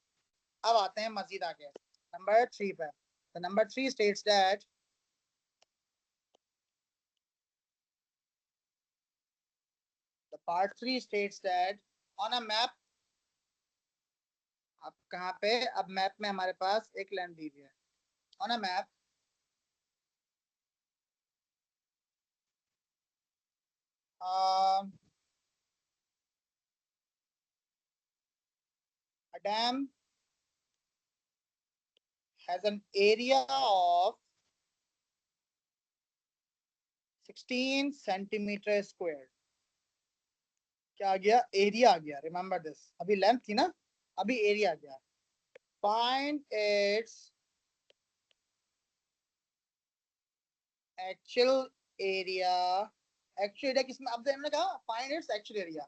अब आते हैं मजीद आगे नंबर 3 पे. The number 3 states that the part 3 states that on a map. अब कहाँ पे? अब मैप में हमारे पास एक लाइन दी हुई है. On a map, a dam has an area of 16 centimeter square. क्या आ गया? एरिया आ गया. Remember this. अभी लेंथ थी ना, अभी एरिया आ गया. Find its actual area. Actual area किसमें? अब हमने कहा फाइंड इट्स एक्चुअल एरिया.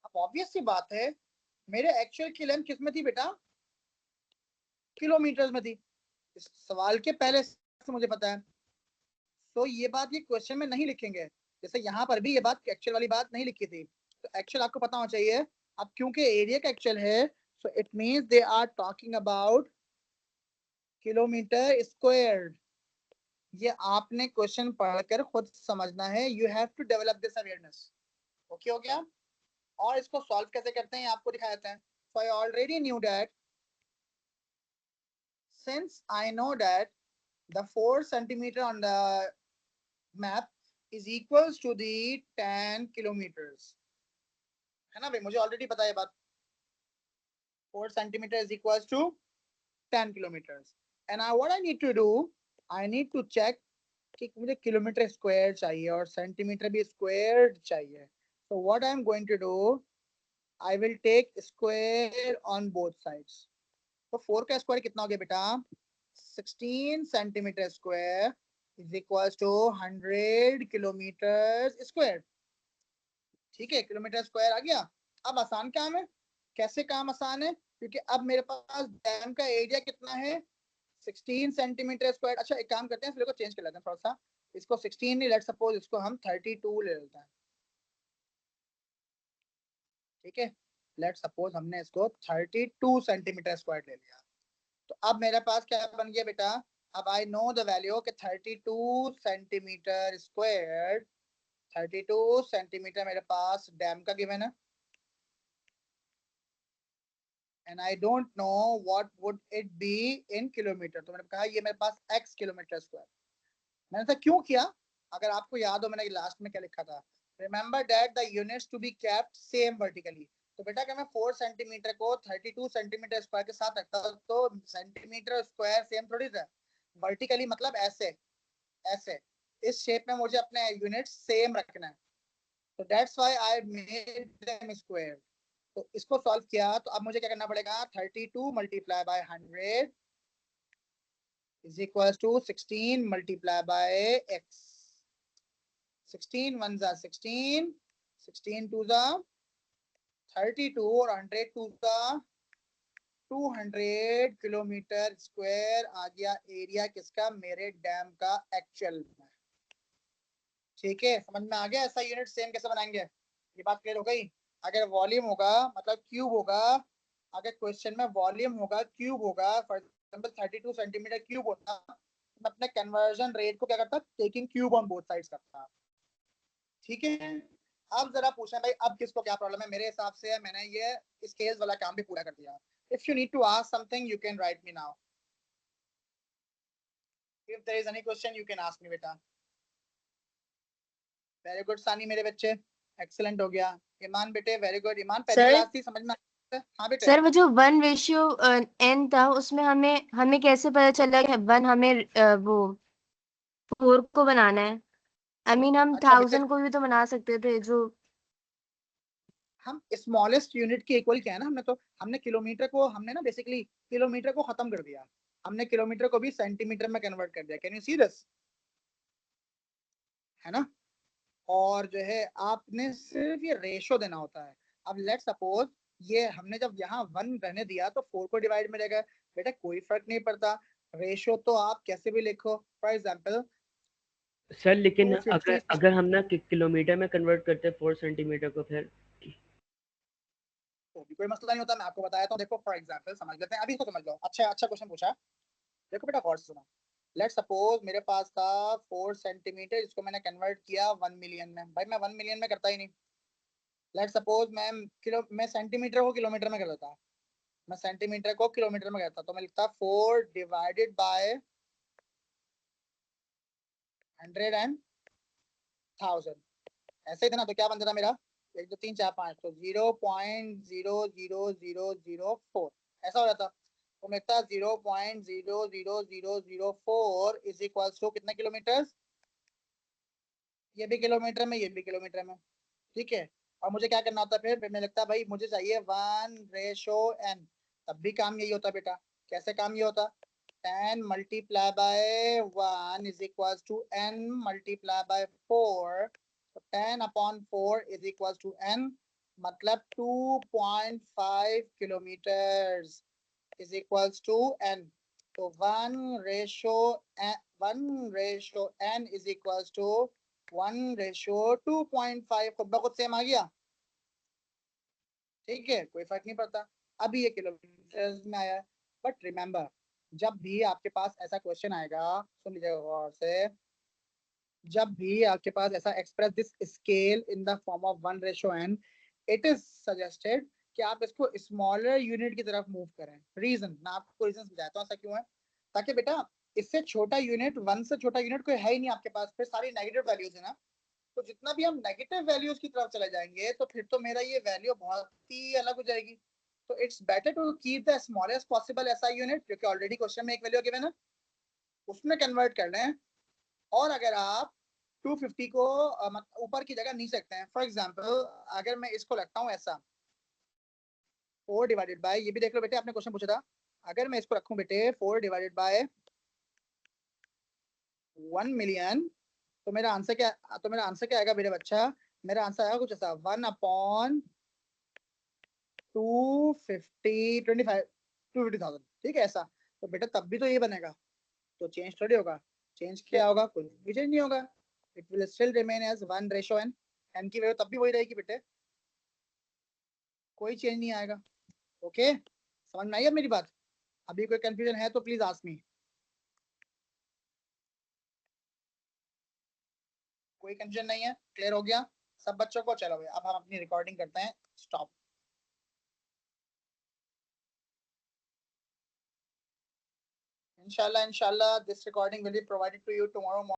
अब ऑब्वियस सी बात है, मेरे एक्चुअल की लेंथ किसमें थी बेटा? किलोमीटर्स में थी. इस सवाल के पहले से मुझे पता है. तो ये बात ये क्वेश्चन में नहीं लिखेंगे. जैसे यहाँ पर भी ये बात एक्चुअल वाली बात नहीं लिखी थी. तो एक्चुअल आपको पता होना चाहिए. अब क्योंकि एरिया का एक्चुअल है, so it means they are talking about kilometre squared. ये आपने क्वेश्चन पढ़कर खुद समझना है. You have to develop this awareness. Okay हो गया? और इसको सॉल्व कैसे करते हैं आपको दिखा देते हैं. So I already knew that since I know that the 4 centimeter on the map is equals to the 10 kilometers. है ना भाई? मुझे ऑलरेडी पता है बात. 4 centimeter is equals to 10 kilometers. And now what I need to do, I need to check कि मुझे kilometre square चाहिए और सेंटीमीटर भी स्क्वायर्ड चाहिए. So what I am going to do, I will take square on both sides. तो 4 का square कितना हो गया बेटा? 16 centimeter square is equals to 100 kilometers square. ठीक है, किलोमीटर स्क्वायर आ गया. अब आसान काम है. कैसे काम आसान है? क्योंकि अब मेरे पास डैम का एरिया कितना है? 16 सेंटीमीटर स्क्वायर. अच्छा एक काम करते हैं, फिर को चेंज कर लेते हैं थोड़ा सा. इसको 16 नहीं, लेट सपोज इसको हम 32 ले लेते हैं. ठीक है, लेट सपोज हमने इसको 32 सेंटीमीटर स्क्वायर ले लिया. तो अब मेरे पास क्या बन गया बेटा? अब आई नो द वैल्यू के 32 सेंटीमीटर स्क्वायर 32 सेंटीमीटर मेरे पास डैम का गिवन है, and I don't know what would it be in kilometre. तो मैंने कहा ये मेरे पास x किलोमीटर स्क्वायर। मैंने ऐसा क्यों किया? अगर आपको याद हो मैंने लास्ट में क्या लिखा था, remember that the units to be kept same vertically. तो बेटा अगर मैं 4 सेंटीमीटर को 32 सेंटीमीटर स्क्वायर के साथ रखता हूं तो सेंटीमीटर स्क्वायर सेम थोड़ी है, वर्टिकली मतलब ऐसे ऐसे इस शेप में मुझे अपने यूनिट सेम रखना है। तो that's why I made them square. तो इसको सॉल्व किया तो अब मुझे क्या करना पड़ेगा, 32 multiply by 100 is equals to 16 multiply by x. 16 ones are 16, 16 twos are 32 और 100 twos are 200 किलोमीटर स्क्वायर आ गया एरिया किसका, मेरे डैम का एक्चुअल में। ठीक है, समझ में आ गया ऐसा यूनिट सेम कैसे बनाएंगे? ये बात क्लियर हो गई। अगर वॉल्यूम होगा मतलब क्यूब होगा, अगर क्वेश्चन में वॉल्यूम होगा क्यूब होगा, फॉर एग्जांपल 32 सेंटीमीटर क्यूब होता, मैं अपने कन्वर्जन रेट को क्या करता, taking cube on both sides करता। ठीक है, अब जरा पूछना भाई अब किसको क्या प्रॉब्लम है? मेरे हिसाब से मैंने ये स्केल्स वाला काम भी पूरा कर दिया। If you need to ask something you can write me now, if there is any question you can ask me बेटा। वेरी गुड सानी मेरे बच्चे, एक्सीलेंट हो गया। ईमान बेटे वेरी गुड। ईमान पहली सर क्लास थी, समझ में आया? हाँ बेटे। सर वो जो 1:n था उसमें हमें हमें कैसे पता चला कि 1 हमें वो 4 को बनाना है? आई मीन हम अच्छा बेटे, 1000 को भी तो बना सकते थे जो। हम स्मॉलेस्ट यूनिट के इक्वल क्या है ना, हमने किलोमीटर को हमने ना बेसिकली किलोमीटर को खत्म कर दिया, हमने किलोमीटर को भी सेंटीमीटर में कन्वर्ट कर दिया। Can you see this? है ना? और जो है आपने सिर्फ ये रेशो देना होता है। अब लेट सपोज ये हमने जब यहाँ 1 रहने दिया तो 4 को डिवाइड में रहेगा। बेटा कोई फर्क नहीं पड़ता, रेशो तो आप कैसे भी लिखो। फॉर एग्जांपल सर लेकिन अगर 250 अगर हम ना किलोमीटर में कन्वर्ट करते हैं 4 सेंटीमीटर को, फिर तो भी कोई मसला नहीं होता। मैं आपको बताया तो देखो, फॉर एग्जांपल समझ लेते हैं, अभी इसको समझ लो। अच्छा अच्छा क्वेश्चन पूछा, देखो बेटा गौर से सुनो। लेट सपोज मेरे पास था 4 सेंटीमीटर, इसको मैंने कन्वर्ट किया 1 मिलियन में। भाई मैं 1 मिलियन में करता ही नहीं। लेट सपोज मैं सेंटीमीटर को किलोमीटर में कर देता, मैं सेंटीमीटर को किलोमीटर में करता, तो मैं लिखता 4 डिवाइडेड बाय 100 एंड 1000। ऐसे ही था ना, तो क्या बनता था मेरा 1 2 3 4 5, तो 0.00004 ऐसा हो जाता। तो मैं लिखता 0.00004 इज इक्वल टू कितने किलोमीटर, ये भी किलोमीटर में ये भी किलोमीटर में। ठीक है, और मुझे क्या करना होता है फिर मैं लगता भाई मुझे चाहिए 1:n। तब भी काम यही होता बेटा। कैसे काम ये होता, 10 multiply by 1 is equal to n multiply by 4। तो 10/4 इज इक्वल टू n, मतलब 2.5 kilometre is equal to n। तो 1:n इज इक्वल टू 1:2.5, खुद ब खुद सेम आ गया। ठीक है, कोई फर्क नहीं पड़ता। अभी ये किलोमीटर में आया। बट रिमेंबर, जब भी आपके पास ऐसा क्वेश्चन आएगा, सुन लीजिएगा गौर से, जब भी आपके पास ऐसा express this scale in the form of 1:n, it is suggested कि आप इसको स्मॉलर यूनिट की तरफ मूव करें। रीजन मैं आपको रीजन समझाता हूँ ऐसा क्यों है, ताकि बेटा इससे छोटा यूनिट, 1 से छोटा यूनिट कोई है ही नहीं आपके पास, फिर सारी नेगेटिव वैल्यूज है ना। तो जितना भी हम नेगेटिव वैल्यूज की तरफ चले जाएंगे तो फिर तो मेरा ये वैल्यू बहुत ही अलग हो जाएगी। तो it's better to keep the smallest possible ऐसा यूनिट जो कि ऑलरेडी क्वेश्चन में एक वैल्यू गिवन है, उसमें कन्वर्ट कर लें। और अगर आप 250 को ऊपर की जगह नीचे रखते हैं, फॉर एग्जांपल अगर मैं इसको रखता हूँ ऐसा 4 डिवाइडेड बाय, ये भी देख लो बेटे आपने क्वेश्चन पूछा था, अगर मैं इसको रखूं बेटे 4 डिवाइडेड बाय 1 मिलियन, तो मेरा आंसर क्या, तो मेरा आंसर क्या आएगा मेरे बच्चा? मेरा आंसर आएगा कुछ ऐसा 1/250,000। ठीक है ऐसा। तो बेटा तब भी तो ये बनेगा, तो चेंज थोड़ी होगा। चेंज क्या होगा? कुछ भी चेंज नहीं होगा। It will still remain as 1:n। n की वैल्यू तब भी वही रहेगी बेटे, कोई चेंज नहीं आएगा। ओके, समझ में आई अब मेरी बात? अभी कोई कंफ्यूजन है तो प्लीज आस्क मी। कोई कंफ्यूजन नहीं है, क्लियर हो गया सब बच्चों को? चलो भाई अब हम अपनी रिकॉर्डिंग करते हैं, स्टॉप। इंशाल्लाह this recording will be provided to you tomorrow